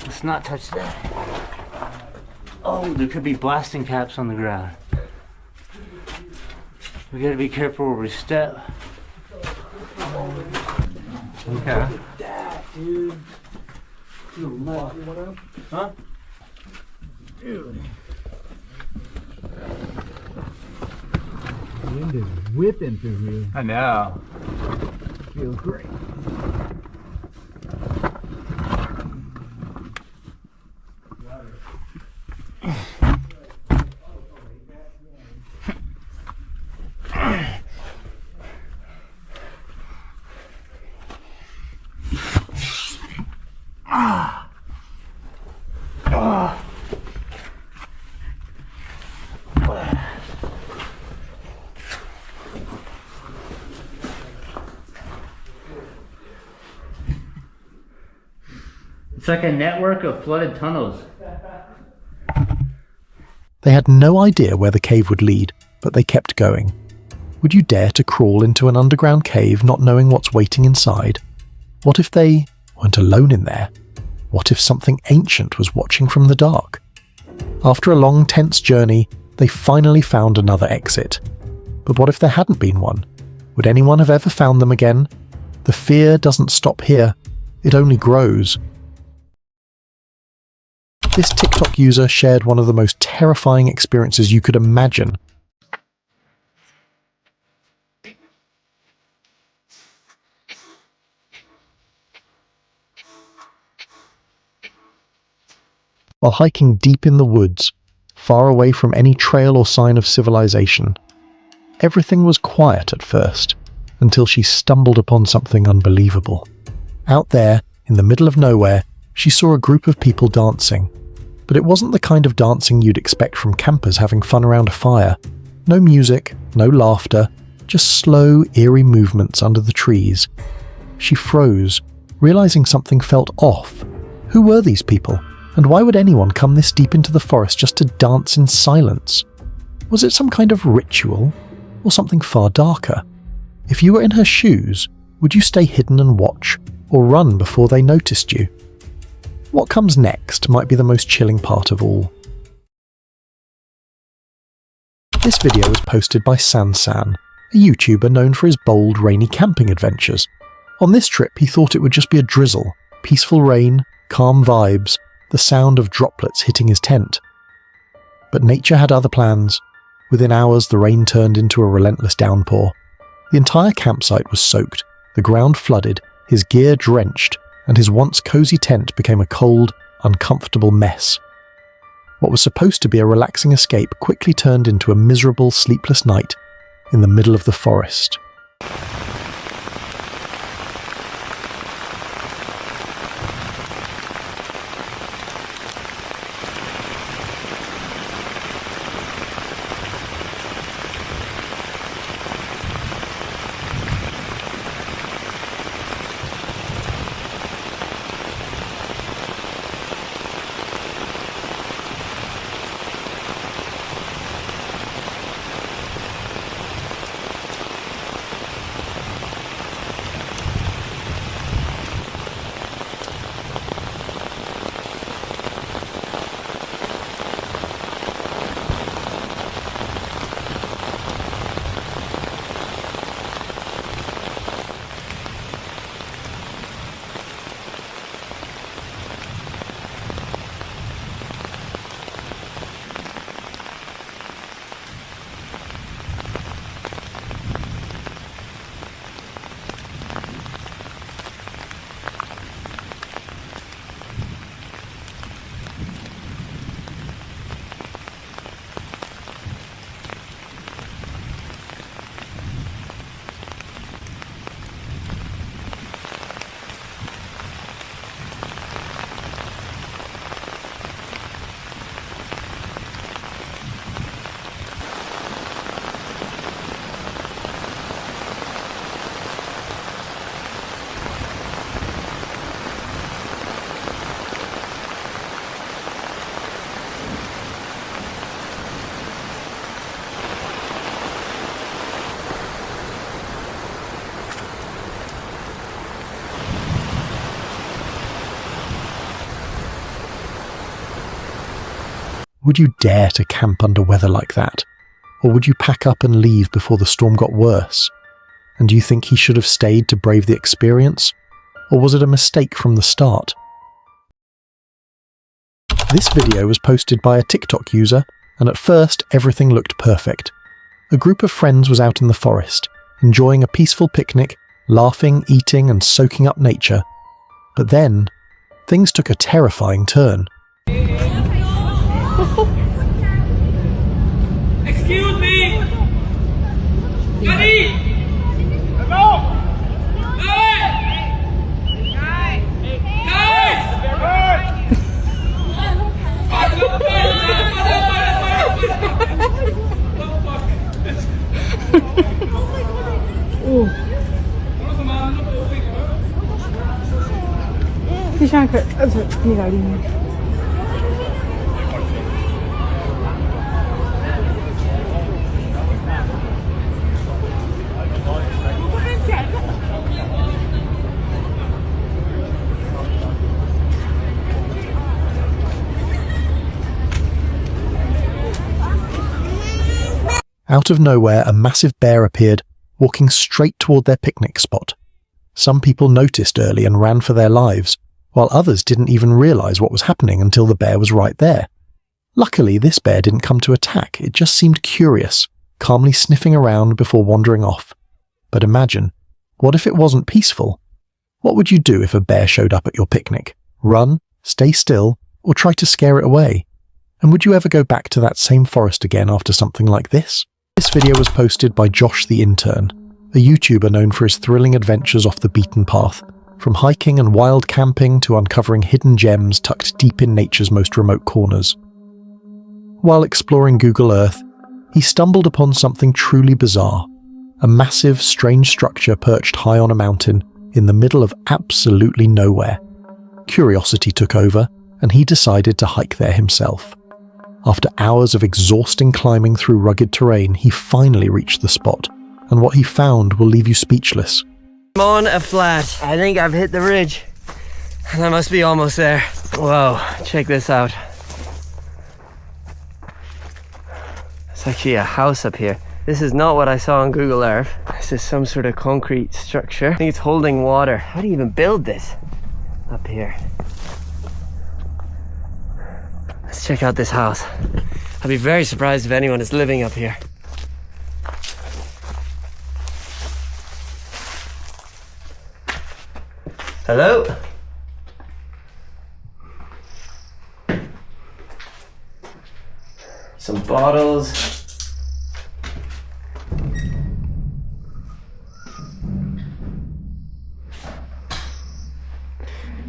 Let's not touch that. Oh, there could be blasting caps on the ground. We gotta be careful where we step. Okay. That, dude. Huh? Dude. The wind is whipping through here. I know. Feels great. It's like a network of flooded tunnels. They had no idea where the cave would lead, but they kept going. Would you dare to crawl into an underground cave not knowing what's waiting inside? What if they weren't alone in there? What if something ancient was watching from the dark? After a long, tense journey, they finally found another exit. But what if there hadn't been one? Would anyone have ever found them again? The fear doesn't stop here, it only grows. This TikTok user shared one of the most terrifying experiences you could imagine. While hiking deep in the woods, far away from any trail or sign of civilization, everything was quiet at first, until she stumbled upon something unbelievable. Out there, in the middle of nowhere, she saw a group of people dancing. But it wasn't the kind of dancing you'd expect from campers having fun around a fire. No music, no laughter, just slow, eerie movements under the trees. She froze, realizing something felt off. Who were these people? And why would anyone come this deep into the forest just to dance in silence? Was it some kind of ritual? Or something far darker? If you were in her shoes, would you stay hidden and watch, or run before they noticed you? What comes next might be the most chilling part of all. This video was posted by Sansan, a YouTuber known for his bold, rainy camping adventures. On this trip, he thought it would just be a drizzle, peaceful rain, calm vibes, the sound of droplets hitting his tent. But nature had other plans. Within hours, the rain turned into a relentless downpour. The entire campsite was soaked, the ground flooded, his gear drenched, and his once cozy tent became a cold, uncomfortable mess. What was supposed to be a relaxing escape quickly turned into a miserable, sleepless night in the middle of the forest. Would you dare to camp under weather like that? Or would you pack up and leave before the storm got worse? And do you think he should have stayed to brave the experience? Or was it a mistake from the start? This video was posted by a TikTok user, and at first everything looked perfect. A group of friends was out in the forest, enjoying a peaceful picnic, laughing, eating and soaking up nature. But then, things took a terrifying turn. Excuse me! Johnny! Hello! Out of nowhere, a massive bear appeared, walking straight toward their picnic spot. Some people noticed early and ran for their lives, while others didn't even realize what was happening until the bear was right there. Luckily, this bear didn't come to attack, it just seemed curious, calmly sniffing around before wandering off. But imagine, what if it wasn't peaceful? What would you do if a bear showed up at your picnic? Run, stay still, or try to scare it away? And would you ever go back to that same forest again after something like this? This video was posted by Josh the Intern, a YouTuber known for his thrilling adventures off the beaten path, from hiking and wild camping to uncovering hidden gems tucked deep in nature's most remote corners. While exploring Google Earth, he stumbled upon something truly bizarre, a massive, strange structure perched high on a mountain in the middle of absolutely nowhere. Curiosity took over, and he decided to hike there himself. After hours of exhausting climbing through rugged terrain, he finally reached the spot, and what he found will leave you speechless. I'm on a flat. I think I've hit the ridge, and I must be almost there. Whoa, check this out. It's actually a house up here. This is not what I saw on Google Earth. This is some sort of concrete structure. I think it's holding water. How do you even build this up here? Let's check out this house. I'd be very surprised if anyone is living up here. Hello? Some bottles.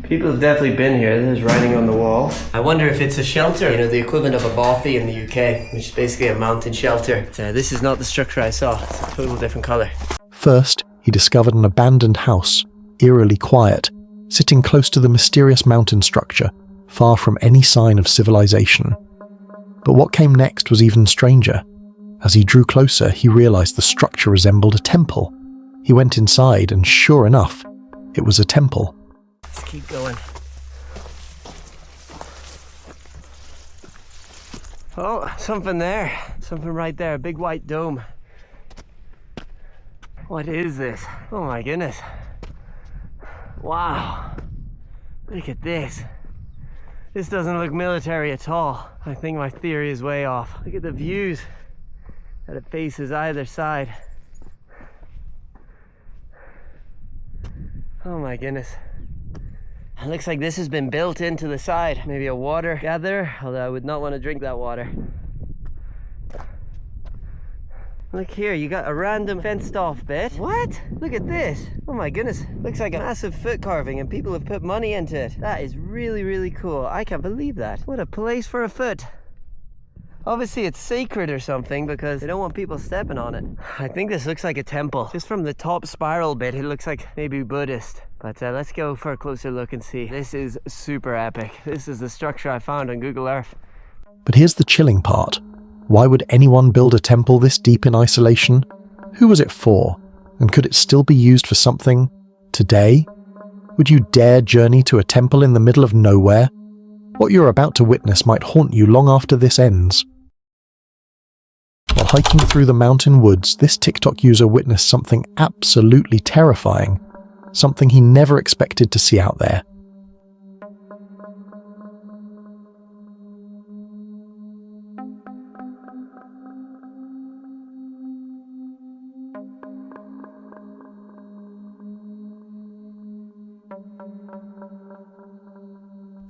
People have definitely been here. There's writing on the wall. I wonder if it's a shelter, you know, the equivalent of a bothy in the UK, which is basically a mountain shelter. This is not the structure I saw. It's a total different color. First, he discovered an abandoned house, eerily quiet, sitting close to the mysterious mountain structure, far from any sign of civilization. But what came next was even stranger. As he drew closer, he realized the structure resembled a temple. He went inside, and sure enough, it was a temple. Let's keep going. Oh, something there. Something right there. A big white dome. What is this? Oh my goodness. Wow. Look at this. This doesn't look military at all. I think my theory is way off. Look at the views that it faces either side. Oh my goodness. It looks like this has been built into the side. Maybe a water gatherer, although I would not want to drink that water. Look here, you got a random fenced off bit. What? Look at this. Oh my goodness. Looks like a massive foot carving and people have put money into it. That is really, really cool. I can't believe that. What a place for a foot. Obviously it's sacred or something because they don't want people stepping on it. I think this looks like a temple. Just from the top spiral bit, it looks like maybe Buddhist. But let's go for a closer look and see. This is super epic. This is the structure I found on Google Earth. But here's the chilling part. Why would anyone build a temple this deep in isolation? Who was it for? And could it still be used for something today? Would you dare journey to a temple in the middle of nowhere? What you're about to witness might haunt you long after this ends. While hiking through the mountain woods, this TikTok user witnessed something absolutely terrifying, something he never expected to see out there.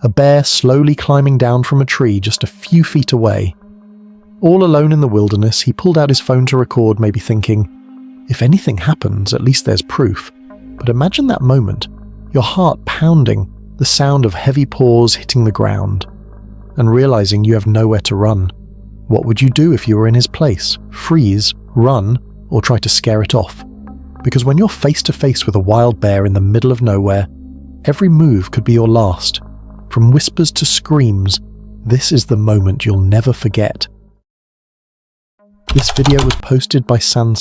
A bear slowly climbing down from a tree just a few feet away. All alone in the wilderness, he pulled out his phone to record, maybe thinking, if anything happens, at least there's proof. But imagine that moment, your heart pounding, the sound of heavy paws hitting the ground, and realizing you have nowhere to run. What would you do if you were in his place? Freeze, run, or try to scare it off? Because when you're face to face with a wild bear in the middle of nowhere, every move could be your last. From whispers to screams, this is the moment you'll never forget. This video was posted by San,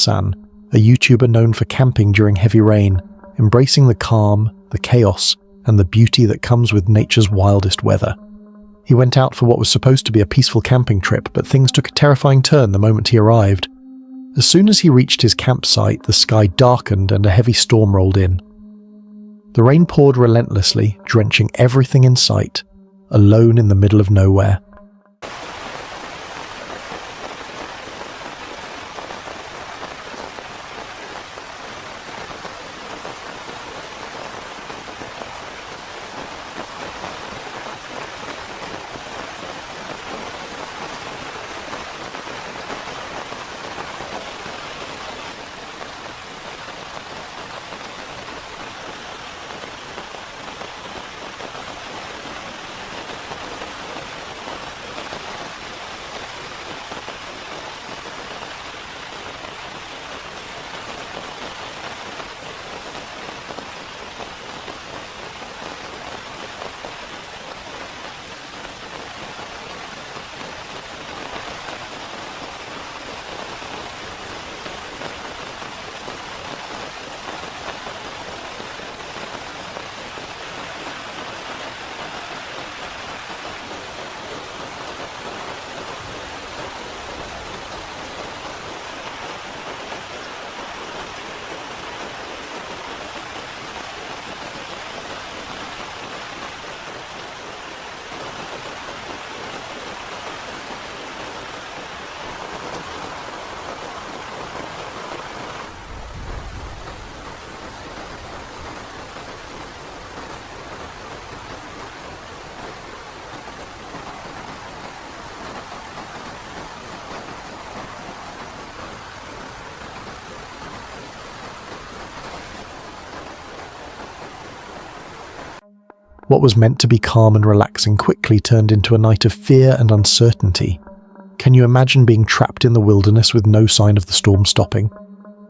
a YouTuber known for camping during heavy rain, embracing the calm, the chaos, and the beauty that comes with nature's wildest weather. He went out for what was supposed to be a peaceful camping trip, but things took a terrifying turn the moment he arrived. As soon as he reached his campsite, the sky darkened and a heavy storm rolled in. The rain poured relentlessly, drenching everything in sight, alone in the middle of nowhere. What was meant to be calm and relaxing quickly turned into a night of fear and uncertainty. Can you imagine being trapped in the wilderness with no sign of the storm stopping?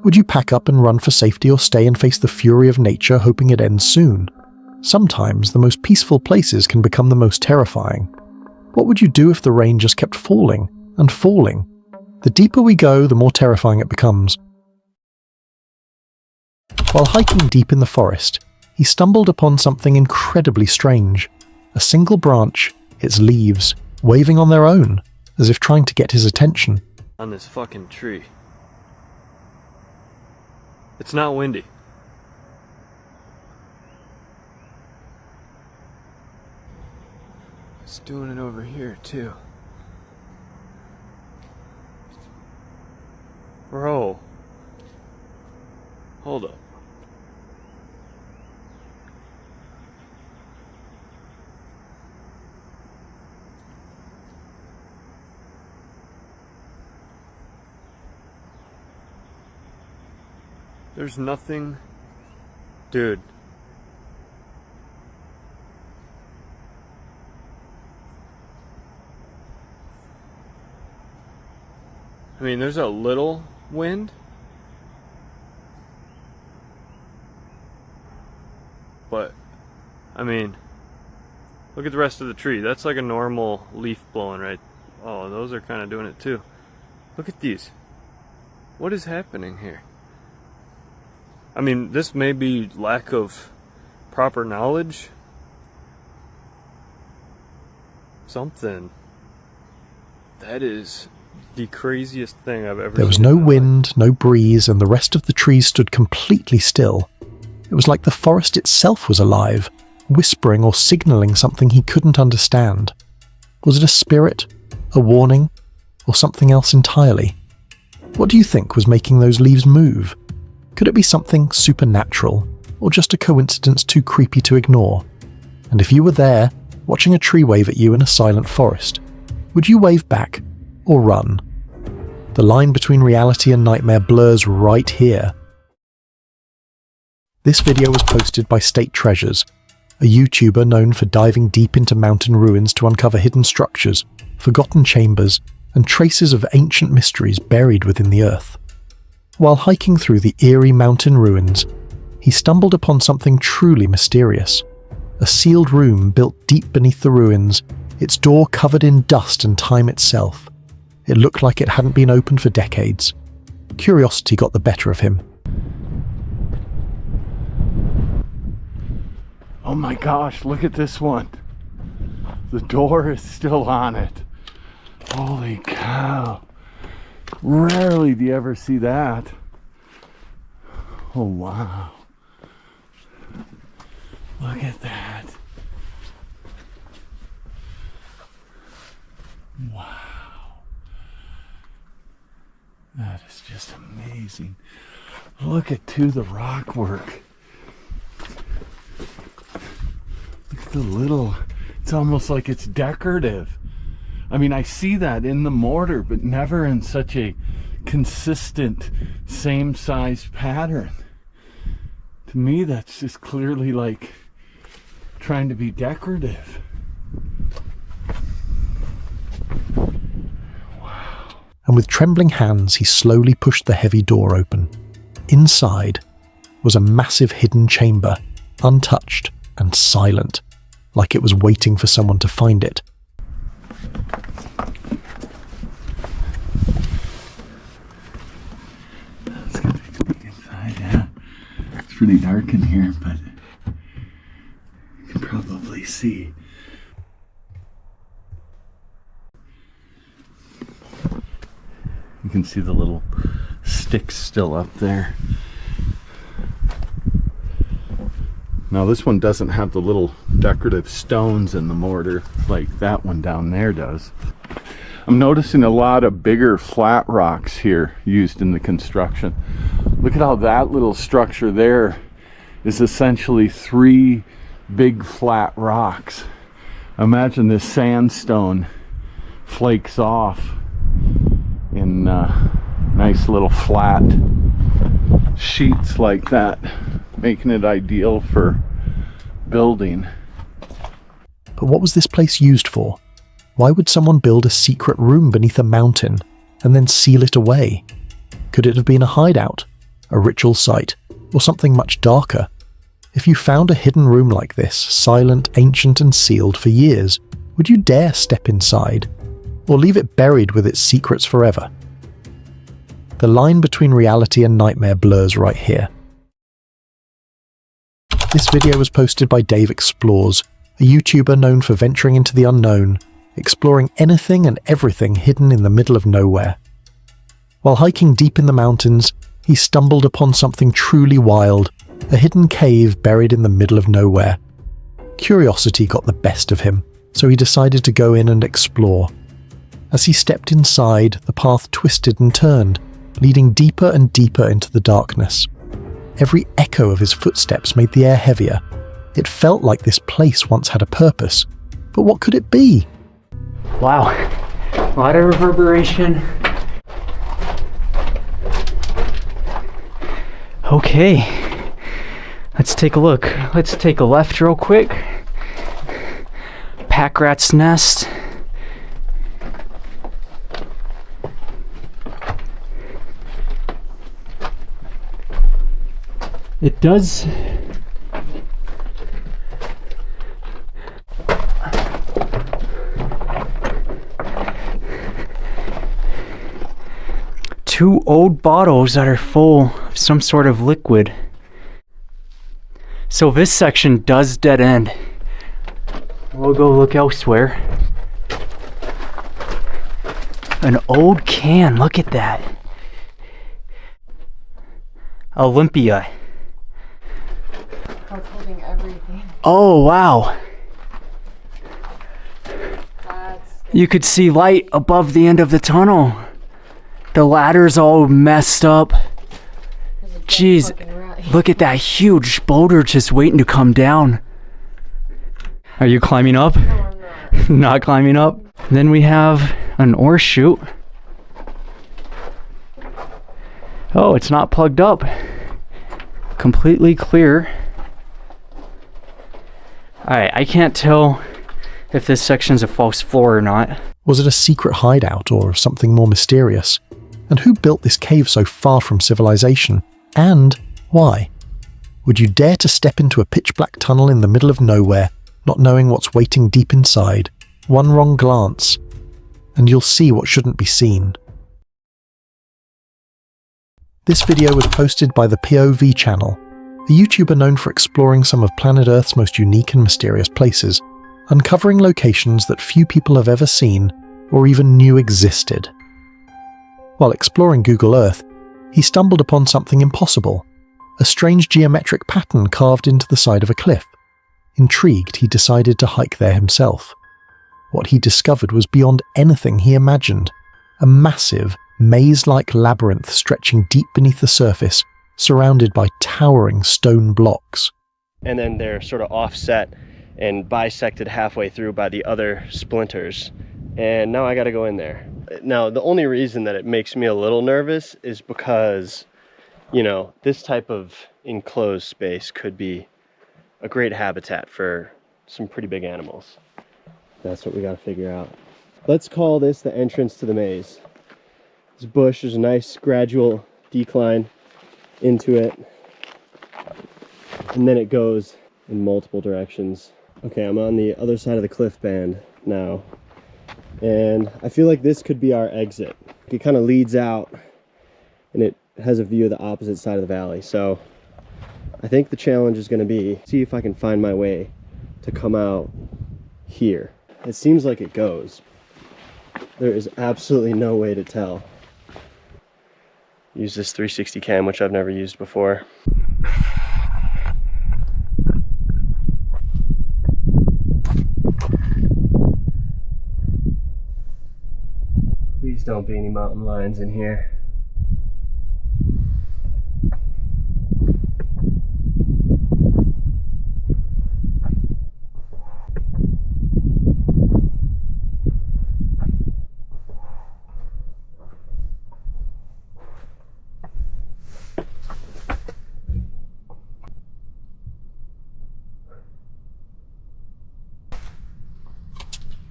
Would you pack up and run for safety or stay and face the fury of nature, hoping it ends soon? Sometimes the most peaceful places can become the most terrifying. What would you do if the rain just kept falling and falling? The deeper we go, the more terrifying it becomes. While hiking deep in the forest, he stumbled upon something incredibly strange. A single branch, its leaves, waving on their own, as if trying to get his attention. On this fucking tree. It's not windy. It's doing it over here too. Bro. Hold up. There's nothing, dude. I mean, there's a little wind, but I mean, look at the rest of the tree. That's like a normal leaf blowing, right? Oh, those are kind of doing it too. Look at these. What is happening here? I mean, this may be lack of proper knowledge, something. That is the craziest thing I've ever seen. There was no wind, no breeze, and the rest of the trees stood completely still. It was like the forest itself was alive, whispering or signalling something he couldn't understand. Was it a spirit, a warning, or something else entirely? What do you think was making those leaves move? Could it be something supernatural, or just a coincidence too creepy to ignore? And if you were there, watching a tree wave at you in a silent forest, would you wave back or run? The line between reality and nightmare blurs right here. This video was posted by State Treasures, a YouTuber known for diving deep into mountain ruins to uncover hidden structures, forgotten chambers, and traces of ancient mysteries buried within the earth. While hiking through the eerie mountain ruins, he stumbled upon something truly mysterious. A sealed room built deep beneath the ruins, its door covered in dust and time itself. It looked like it hadn't been opened for decades. Curiosity got the better of him. Oh my gosh, look at this one. The door is still on it. Holy cow. Rarely do you ever see that. Oh wow. Look at that. Wow. That is just amazing. Look at the rock work. Look at the little, it's almost like it's decorative. I mean, I see that in the mortar, but never in such a consistent, same-sized pattern. To me, that's just clearly like trying to be decorative. And with trembling hands, he slowly pushed the heavy door open. Inside was a massive hidden chamber, untouched and silent, like it was waiting for someone to find it. Let's go take a peek inside, yeah. It's pretty dark in here, but you can probably see. You can see the little sticks still up there. Now this one doesn't have the little decorative stones in the mortar like that one down there does. I'm noticing a lot of bigger flat rocks here used in the construction. Look at how that little structure there is essentially 3 big flat rocks. Imagine this sandstone flakes off in nice little flat sheets like that, making it ideal for building. But what was this place used for? Why would someone build a secret room beneath a mountain and then seal it away? Could it have been a hideout, a ritual site, or something much darker? If you found a hidden room like this, silent, ancient, and sealed for years, would you dare step inside? Or leave it buried with its secrets forever? The line between reality and nightmare blurs right here. This video was posted by Dave Explores, a YouTuber known for venturing into the unknown, exploring anything and everything hidden in the middle of nowhere. While hiking deep in the mountains, he stumbled upon something truly wild, a hidden cave buried in the middle of nowhere. Curiosity got the best of him, so he decided to go in and explore. As he stepped inside, the path twisted and turned, leading deeper and deeper into the darkness. Every echo of his footsteps made the air heavier. It felt like this place once had a purpose. But what could it be? Wow, a lot of reverberation. Okay, let's take a look. Let's take a left real quick. Pack rat's nest. It does. Two old bottles that are full of some sort of liquid. So this section does dead end. We'll go look elsewhere. An old can, look at that. Olympia. Oh, it's holding everything. Oh, wow. You could see light above the end of the tunnel. The ladder's all messed up. Jeez, look at that huge boulder just waiting to come down. Are you climbing up? No, I'm not. Not climbing up? Then we have an ore chute. Oh, it's not plugged up. Completely clear. Alright, I can't tell if this section's a false floor or not. Was it a secret hideout or something more mysterious? And who built this cave so far from civilization? And why? Would you dare to step into a pitch-black tunnel in the middle of nowhere, not knowing what's waiting deep inside? One wrong glance, and you'll see what shouldn't be seen. This video was posted by the POV channel, a YouTuber known for exploring some of planet Earth's most unique and mysterious places, uncovering locations that few people have ever seen or even knew existed. While exploring Google Earth, he stumbled upon something impossible, a strange geometric pattern carved into the side of a cliff. Intrigued, he decided to hike there himself. What he discovered was beyond anything he imagined, a massive, maze-like labyrinth stretching deep beneath the surface, surrounded by towering stone blocks. And then they're sort of offset and bisected halfway through by the other splinters. And now I gotta go in there. Now, the only reason that it makes me a little nervous is because, you know, this type of enclosed space could be a great habitat for some pretty big animals. That's what we gotta figure out. Let's call this the entrance to the maze. This bush is a nice gradual decline into it, and then it goes in multiple directions. Okay, I'm on the other side of the cliff band now, and I feel like this could be our exit. It kind of leads out, and it has a view of the opposite side of the valley. So I think the challenge is going to be see if I can find my way to come out here. It seems like it goes. There is absolutely no way to tell. Use this 360 cam, which I've never used before. Please don't be any mountain lions in here.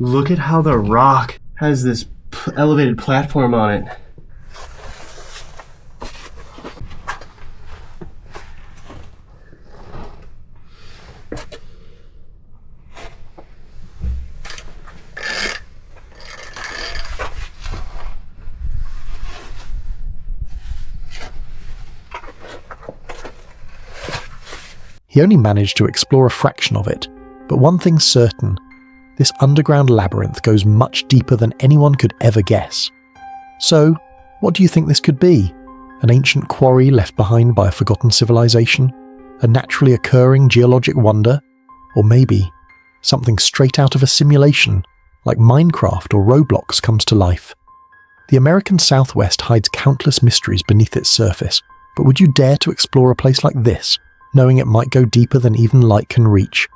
Look at how the rock has this elevated platform on it. He only managed to explore a fraction of it, but one thing's certain. This underground labyrinth goes much deeper than anyone could ever guess. So, what do you think this could be? An ancient quarry left behind by a forgotten civilization? A naturally occurring geologic wonder? Or maybe something straight out of a simulation, like Minecraft or Roblox comes to life? The American Southwest hides countless mysteries beneath its surface, but would you dare to explore a place like this, knowing it might go deeper than even light can reach?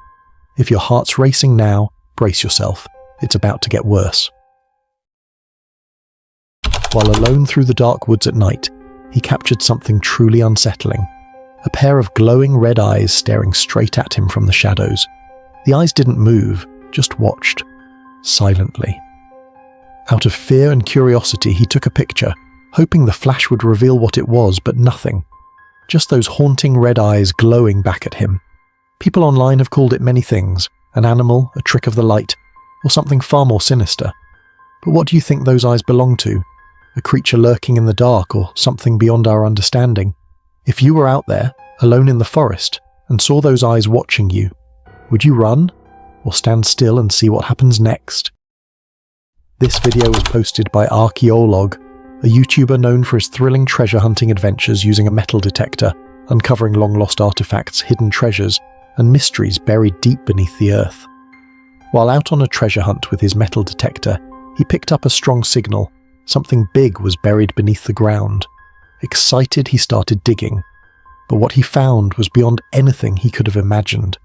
If your heart's racing now, brace yourself, it's about to get worse. While alone through the dark woods at night, he captured something truly unsettling. A pair of glowing red eyes staring straight at him from the shadows. The eyes didn't move, just watched, silently. Out of fear and curiosity, he took a picture, hoping the flash would reveal what it was, but nothing. Just those haunting red eyes glowing back at him. People online have called it many things. An animal, a trick of the light, or something far more sinister. But what do you think those eyes belong to? A creature lurking in the dark, or something beyond our understanding? If you were out there, alone in the forest, and saw those eyes watching you, would you run, or stand still and see what happens next? This video was posted by Archaeolog, a YouTuber known for his thrilling treasure hunting adventures using a metal detector, uncovering long-lost artifacts, hidden treasures, and mysteries buried deep beneath the earth. While out on a treasure hunt with his metal detector, he picked up a strong signal. Something big was buried beneath the ground. Excited, he started digging, but what he found was beyond anything he could have imagined.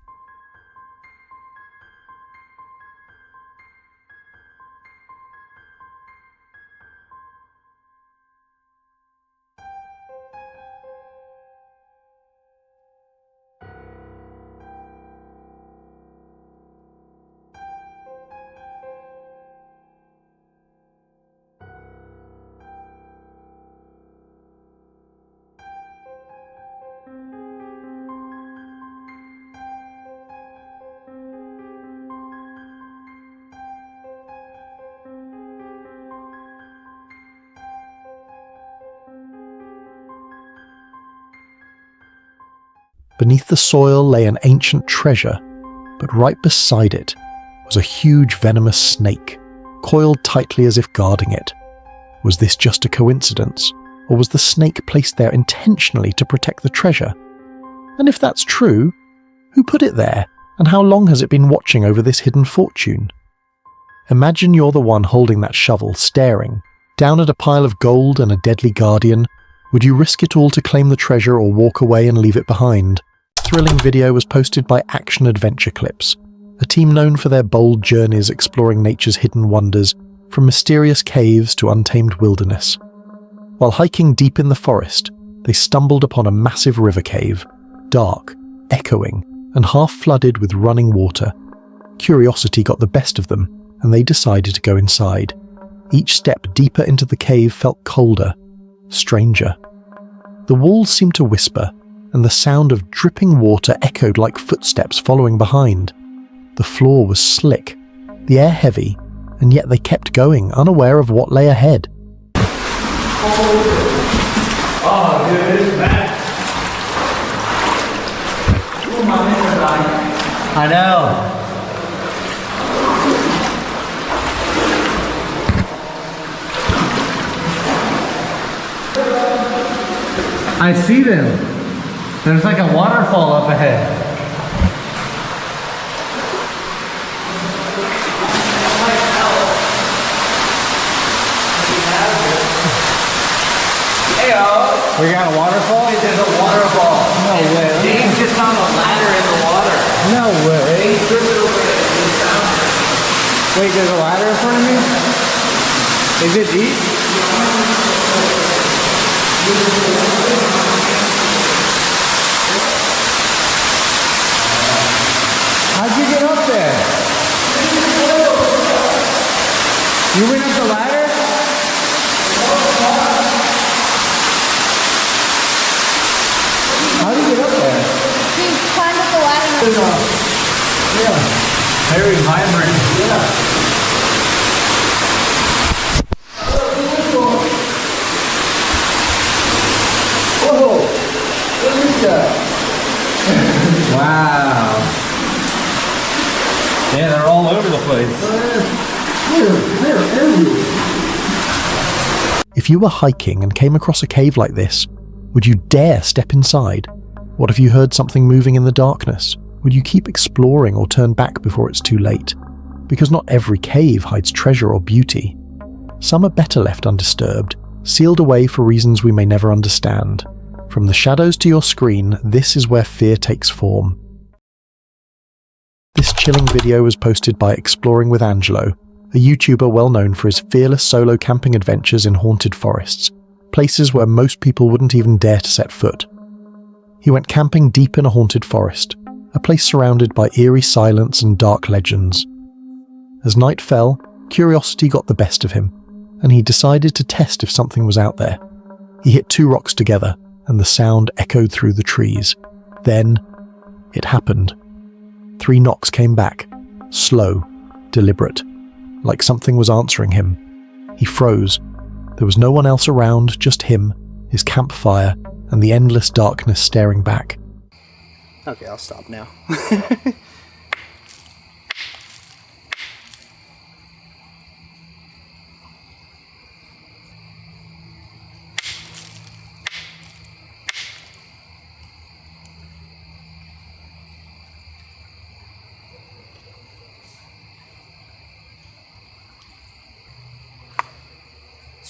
Beneath the soil lay an ancient treasure, but right beside it was a huge venomous snake, coiled tightly as if guarding it. Was this just a coincidence, or was the snake placed there intentionally to protect the treasure? And if that's true, who put it there, and how long has it been watching over this hidden fortune? Imagine you're the one holding that shovel, staring, down at a pile of gold and a deadly guardian. Would you risk it all to claim the treasure or walk away and leave it behind? This thrilling video was posted by Action Adventure Clips, a team known for their bold journeys exploring nature's hidden wonders, from mysterious caves to untamed wilderness. While hiking deep in the forest, they stumbled upon a massive river cave, dark, echoing, and half flooded with running water. Curiosity got the best of them, and they decided to go inside. Each step deeper into the cave felt colder, stranger. The walls seemed to whisper, and the sound of dripping water echoed like footsteps following behind. The floor was slick, the air heavy, and yet they kept going, unaware of what lay ahead. Oh, dude, this is bad. I know. I see them. There's like a waterfall up ahead. Heyo. We got a waterfall? There's a waterfall. No way. James just found a ladder in the water. No way. He tripped over it. He found it. Wait, there's a ladder in front of me? Is it deep? How'd you get up there? You went up the ladder? How'd you get up there? He climbed up the ladder. Yeah. Very vibrant. Yeah. Whoa! Look at that. Wow. Yeah, they're all over the place. They're everywhere. If you were hiking and came across a cave like this, would you dare step inside? What if you heard something moving in the darkness? Would you keep exploring or turn back before it's too late? Because not every cave hides treasure or beauty. Some are better left undisturbed, sealed away for reasons we may never understand. From the shadows to your screen, this is where fear takes form. This chilling video was posted by Exploring with Angelo, a YouTuber well known for his fearless solo camping adventures in haunted forests, places where most people wouldn't even dare to set foot. He went camping deep in a haunted forest, a place surrounded by eerie silence and dark legends. As night fell, curiosity got the best of him, and he decided to test if something was out there. He hit 2 rocks together, and the sound echoed through the trees. Then, it happened. 3 knocks came back, slow, deliberate, like something was answering him. He froze. There was no one else around, just him, his campfire, and the endless darkness staring back. Okay, I'll stop now.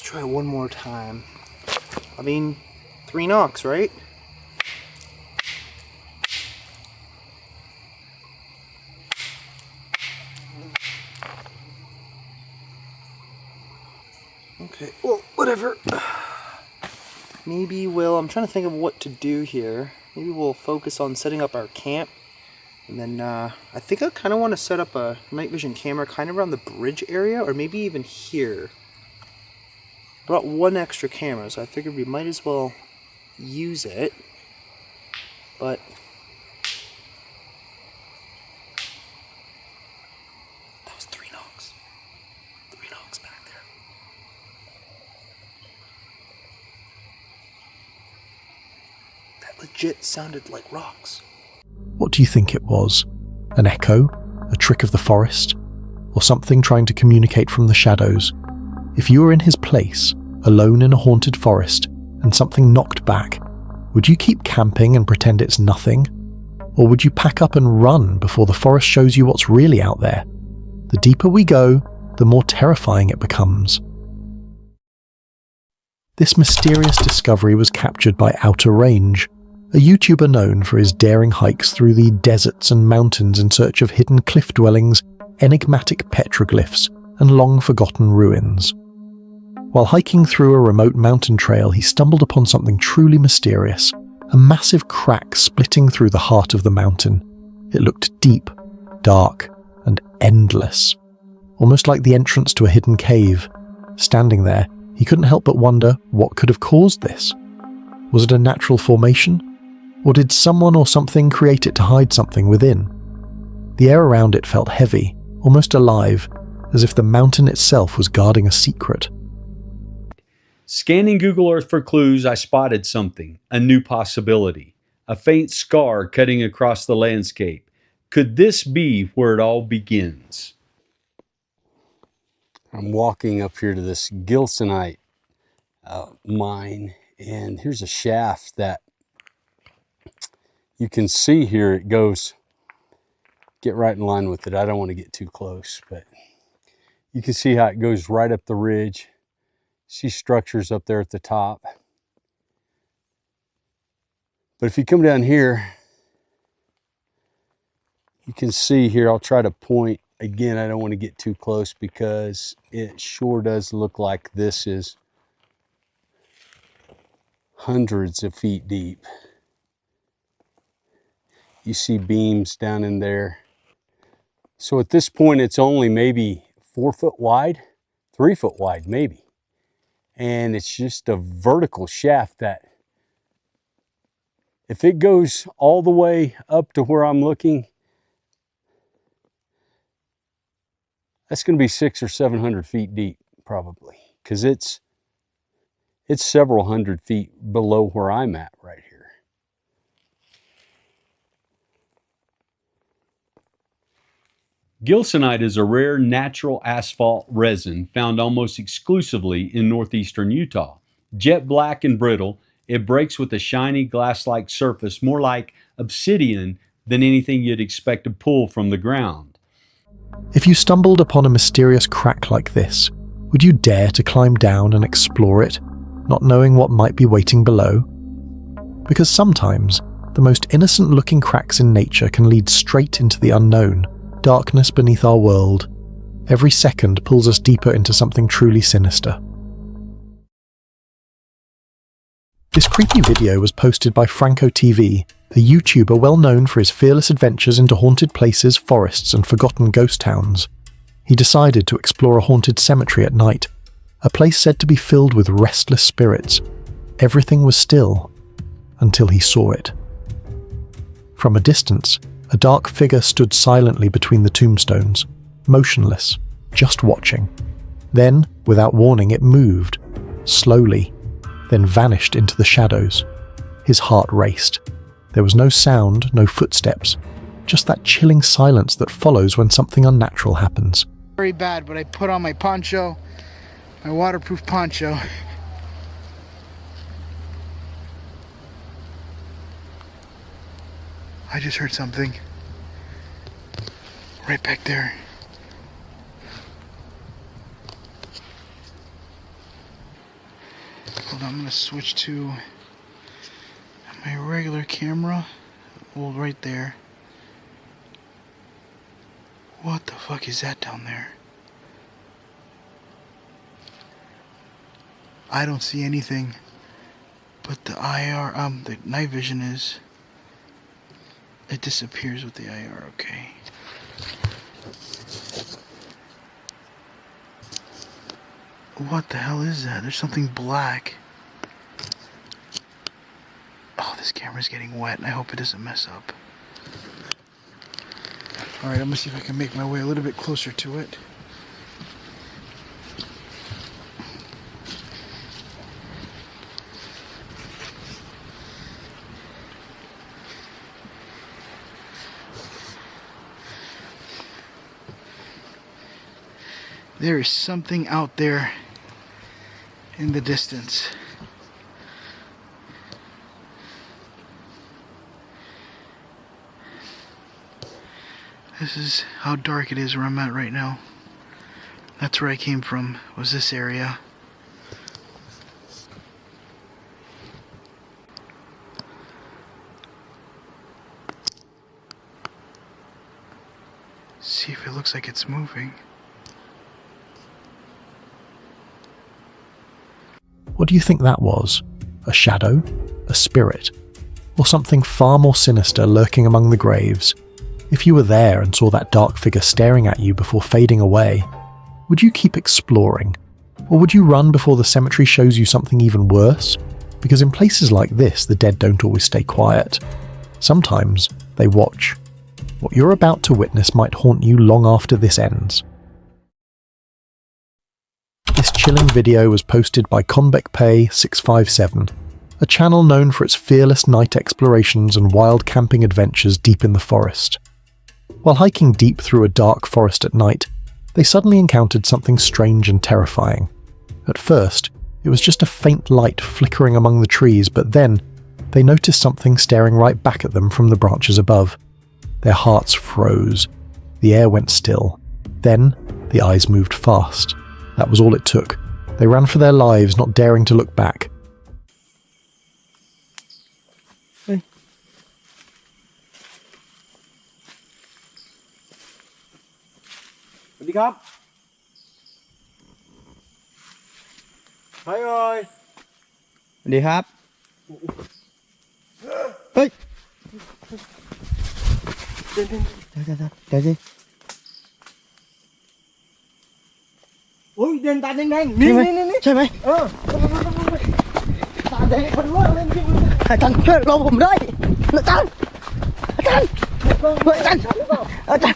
Try one more time. I mean, 3 knocks, right? Okay, well, whatever. Maybe I'm trying to think of what to do here. Maybe we'll focus on setting up our camp. And then I think I kind of want to set up a night vision camera kind of around the bridge area, or maybe even here. Brought 1 extra camera, so I figured we might as well use it. But that was 3 knocks. 3 knocks back there. That legit sounded like rocks. What do you think it was? An echo? A trick of the forest? Or something trying to communicate from the shadows? If you were in his place, alone in a haunted forest, and something knocked back, would you keep camping and pretend it's nothing? Or would you pack up and run before the forest shows you what's really out there? The deeper we go, the more terrifying it becomes. This mysterious discovery was captured by Outer Range, a YouTuber known for his daring hikes through the deserts and mountains in search of hidden cliff dwellings, enigmatic petroglyphs, and long-forgotten ruins. While hiking through a remote mountain trail, he stumbled upon something truly mysterious, a massive crack splitting through the heart of the mountain. It looked deep, dark, and endless, almost like the entrance to a hidden cave. Standing there, he couldn't help but wonder what could have caused this. Was it a natural formation? Or did someone or something create it to hide something within? The air around it felt heavy, almost alive, as if the mountain itself was guarding a secret. Scanning Google Earth for clues, I spotted something, a new possibility, a faint scar cutting across the landscape. Could this be where it all begins? I'm walking up here to this gilsonite mine, and here's a shaft that you can see here. It goes, get right in line with it. I don't want to get too close, but you can see how it goes right up the ridge. See structures up there at the top. But if you come down here, you can see here, I'll try to point again. I don't want to get too close because it sure does look like this is hundreds of feet deep. You see beams down in there. So at this point, it's only maybe 4 foot wide, 3 foot wide, maybe. And it's just a vertical shaft that if it goes all the way up to where I'm looking, that's going to be 600 or 700 feet deep, probably, because it's several hundred feet below where I'm at right here. Gilsonite is a rare natural asphalt resin found almost exclusively in northeastern Utah. Jet black and brittle, it breaks with a shiny glass-like surface, more like obsidian than anything you'd expect to pull from the ground. If you stumbled upon a mysterious crack like this, would you dare to climb down and explore it, not knowing what might be waiting below? Because sometimes, the most innocent-looking cracks in nature can lead straight into the unknown, darkness beneath our world. Every second pulls us deeper into something truly sinister. This creepy video was posted by Franco TV, a YouTuber well known for his fearless adventures into haunted places, forests, and forgotten ghost towns. He decided to explore a haunted cemetery at night, a place said to be filled with restless spirits. Everything was still, until he saw it. From a distance, a dark figure stood silently between the tombstones, motionless, just watching. Then, without warning, it moved, slowly, then vanished into the shadows. His heart raced. There was no sound, no footsteps, just that chilling silence that follows when something unnatural happens. Very bad, but I put on my poncho, my waterproof poncho. I just heard something right back there. Hold on, I'm gonna switch to my regular camera. Well, right there. What the fuck is that down there? I don't see anything, but the the night vision is. It disappears with the IR. Okay. What the hell is that? There's something black. Oh, this camera's getting wet, and I hope it doesn't mess up. Alright, I'm gonna see if I can make my way a little bit closer to it. There is something out there in the distance. This is how dark it is where I'm at right now. That's where I came from, was this area. See if it looks like it's moving. What do you think that was? A shadow? A spirit? Or something far more sinister lurking among the graves? If you were there and saw that dark figure staring at you before fading away, would you keep exploring? Or would you run before the cemetery shows you something even worse? Because in places like this, the dead don't always stay quiet. Sometimes they watch. What you're about to witness might haunt you long after this ends. This chilling video was posted by ConbecPay657, a channel known for its fearless night explorations and wild camping adventures deep in the forest. While hiking deep through a dark forest at night, they suddenly encountered something strange and terrifying. At first, it was just a faint light flickering among the trees, but then they noticed something staring right back at them from the branches above. Their hearts froze. The air went still. Then, the eyes moved fast. That was all it took. They ran for their lives, not daring to look back. Hey. Đi khắp. Thấy ơi. Đi khắp. Ê. Trời gì? Ui, đèn tàn đèn đèn. Nè. Chơi mày. Tàn đèn phần luôn lên kia. Tàn chơi loผมด้วย. Tàn. Tàn. Tàn.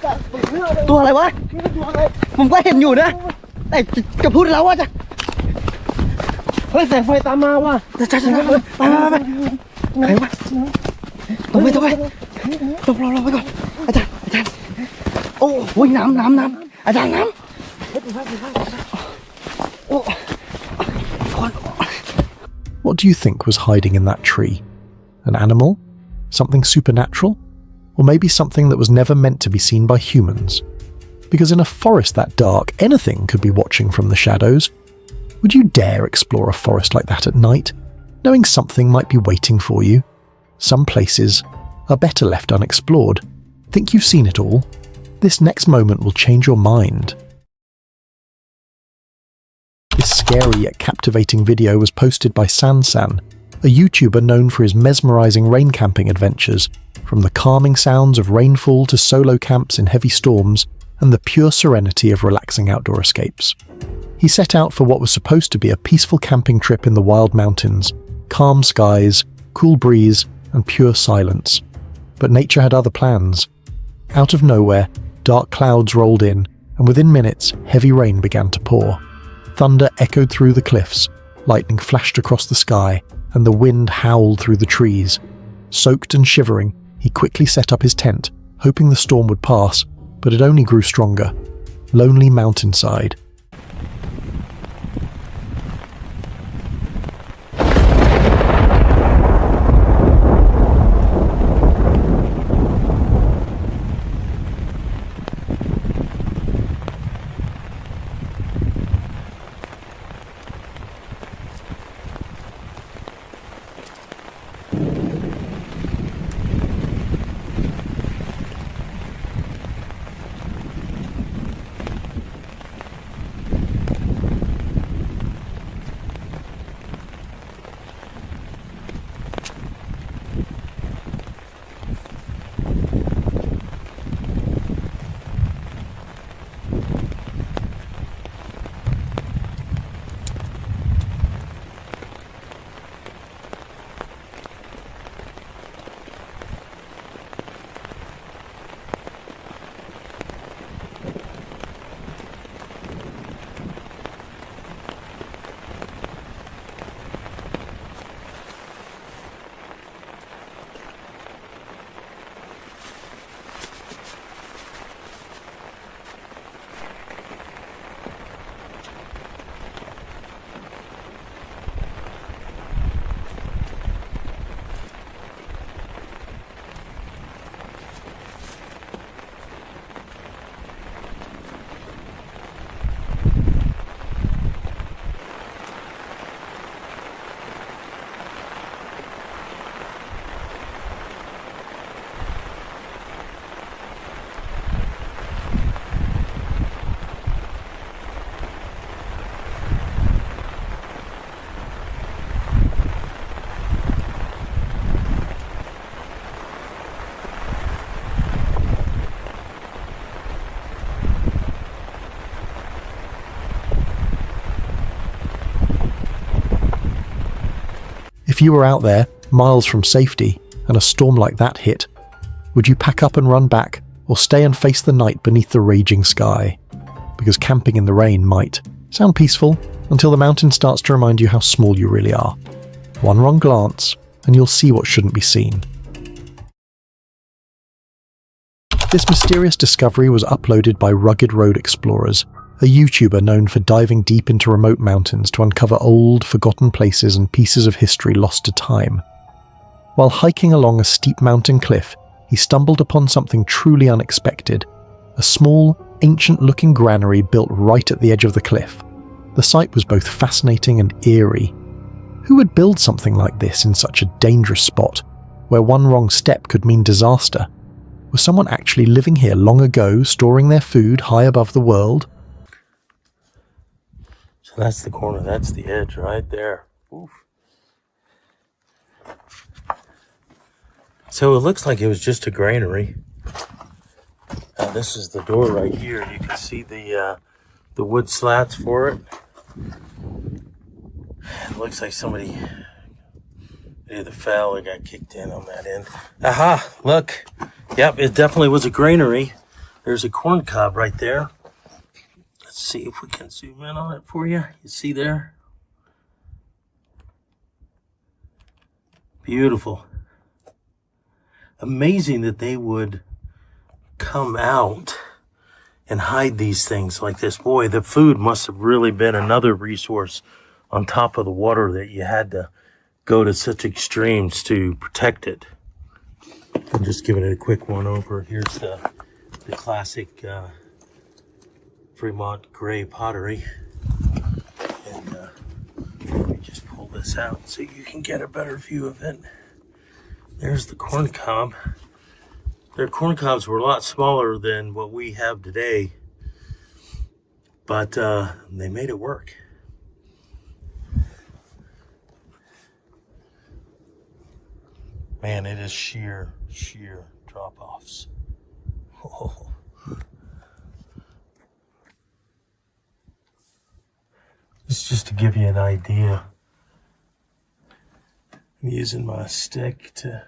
Tàn. ตัวอะไรวะ ผมก็เห็นอยู่นะแต่จะพูดแล้วว่าจะเฮ้ยแสงไฟตามมาว่ะจะไปใครวะตรงไปรอไปก่อนอาจารย์โอ้ยน้ำอาจารย์น้ำ What do you think was hiding in that tree? An animal? Something supernatural? Or maybe something that was never meant to be seen by humans? Because in a forest that dark, anything could be watching from the shadows. Would you dare explore a forest like that at night, knowing something might be waiting for you? Some places are better left unexplored. Think you've seen it all? This next moment will change your mind. This scary yet captivating video was posted by Sansan, a YouTuber known for his mesmerizing rain camping adventures, from the calming sounds of rainfall to solo camps in heavy storms and the pure serenity of relaxing outdoor escapes. He set out for what was supposed to be a peaceful camping trip in the wild mountains, calm skies, cool breeze, and pure silence. But nature had other plans. Out of nowhere, dark clouds rolled in, and within minutes, heavy rain began to pour. Thunder echoed through the cliffs, lightning flashed across the sky, and the wind howled through the trees. Soaked and shivering, he quickly set up his tent, hoping the storm would pass, but it only grew stronger. Lonely mountainside. you were out there, miles from safety, and a storm like that hit, would you pack up and run back, or stay and face the night beneath the raging sky? Because camping in the rain might sound peaceful until the mountain starts to remind you how small you really are. One wrong glance, and you'll see what shouldn't be seen. This mysterious discovery was uploaded by Rugged Road Explorers, a YouTuber known for diving deep into remote mountains to uncover old, forgotten places and pieces of history lost to time. While hiking along a steep mountain cliff, he stumbled upon something truly unexpected, a small, ancient-looking granary built right at the edge of the cliff. The sight was both fascinating and eerie. Who would build something like this in such a dangerous spot, where one wrong step could mean disaster? Was someone actually living here long ago, storing their food high above the world? So that's the corner, that's the edge right there. Oof. So it looks like it was just a granary. This is the door right here. You can see the wood slats for it. It looks like somebody either fell or got kicked in on that end. Aha! Look! Yep, it definitely was a granary. There's a corn cob right there. Let's see if we can zoom in on it for you. You see there? Beautiful. Amazing that they would come out and hide these things like this. Boy, the food must have really been another resource on top of the water that you had to go to such extremes to protect it. I'm just giving it a quick one over. Here's the classic Fremont gray pottery. And let me just pull this out so you can get a better view of it. There's the corn cob. Their corn cobs were a lot smaller than what we have today, but they made it work. Man, it is sheer drop-offs. Oh. This is just to give you an idea. I'm using my stick to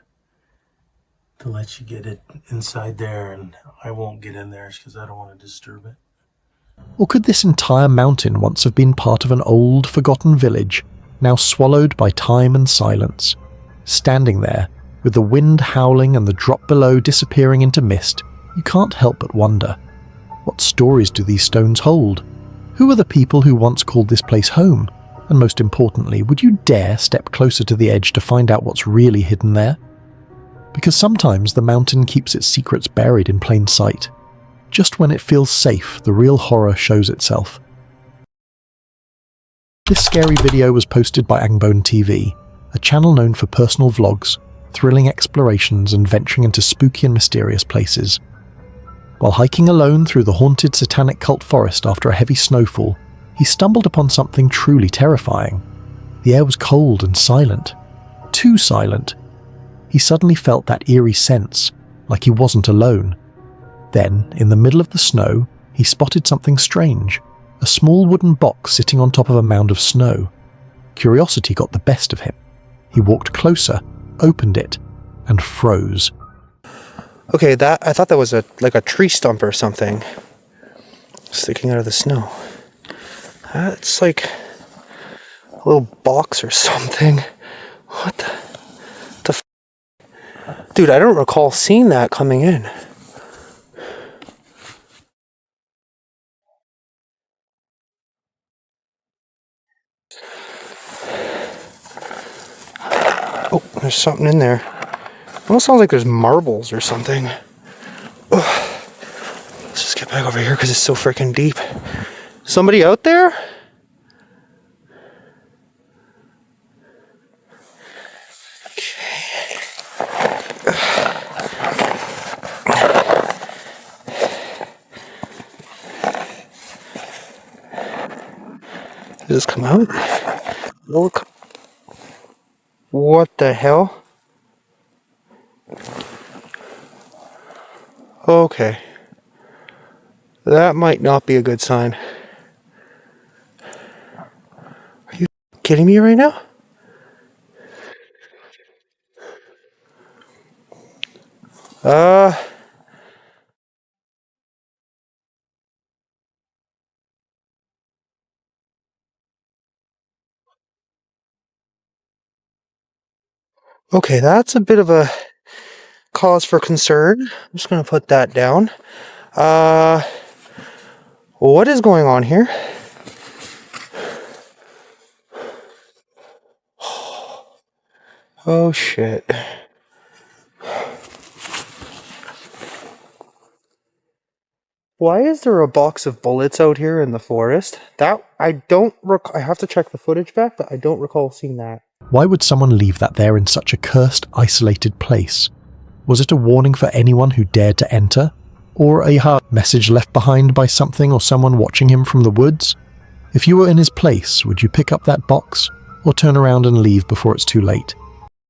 let you get it inside there, and I won't get in there because I don't want to disturb it. Or could this entire mountain once have been part of an old, forgotten village, now swallowed by time and silence? Standing there, with the wind howling and the drop below disappearing into mist, you can't help but wonder, what stories do these stones hold? Who are the people who once called this place home? And most importantly, would you dare step closer to the edge to find out what's really hidden there? Because sometimes the mountain keeps its secrets buried in plain sight. Just when it feels safe, the real horror shows itself. This scary video was posted by Angbone TV, a channel known for personal vlogs, thrilling explorations and venturing into spooky and mysterious places. While hiking alone through the haunted satanic cult forest after a heavy snowfall, he stumbled upon something truly terrifying. The air was cold and silent. Too silent. He suddenly felt that eerie sense, like he wasn't alone. Then, in the middle of the snow, he spotted something strange, a small wooden box sitting on top of a mound of snow. Curiosity got the best of him. He walked closer, opened it, and froze. Okay, I thought that was like a tree stump or something sticking out of the snow. It's like a little box or something. What the f? Dude, I don't recall seeing that coming in. Oh, there's something in there. It almost sounds like there's marbles or something. Ugh. Let's just get back over here because it's so freaking deep. Somebody out there? Did this come out? Look. What the hell? Okay. That might not be a good sign. Are you kidding me right now? Okay, that's a bit of a cause for concern. I'm just gonna put that down. What is going on here? Oh shit. Why is there a box of bullets out here in the forest? That I have to check the footage back, but I don't recall seeing that. Why would someone leave that there in such a cursed, isolated place? Was it a warning for anyone who dared to enter? Or a message left behind by something or someone watching him from the woods? If you were in his place, would you pick up that box, or turn around and leave before it's too late?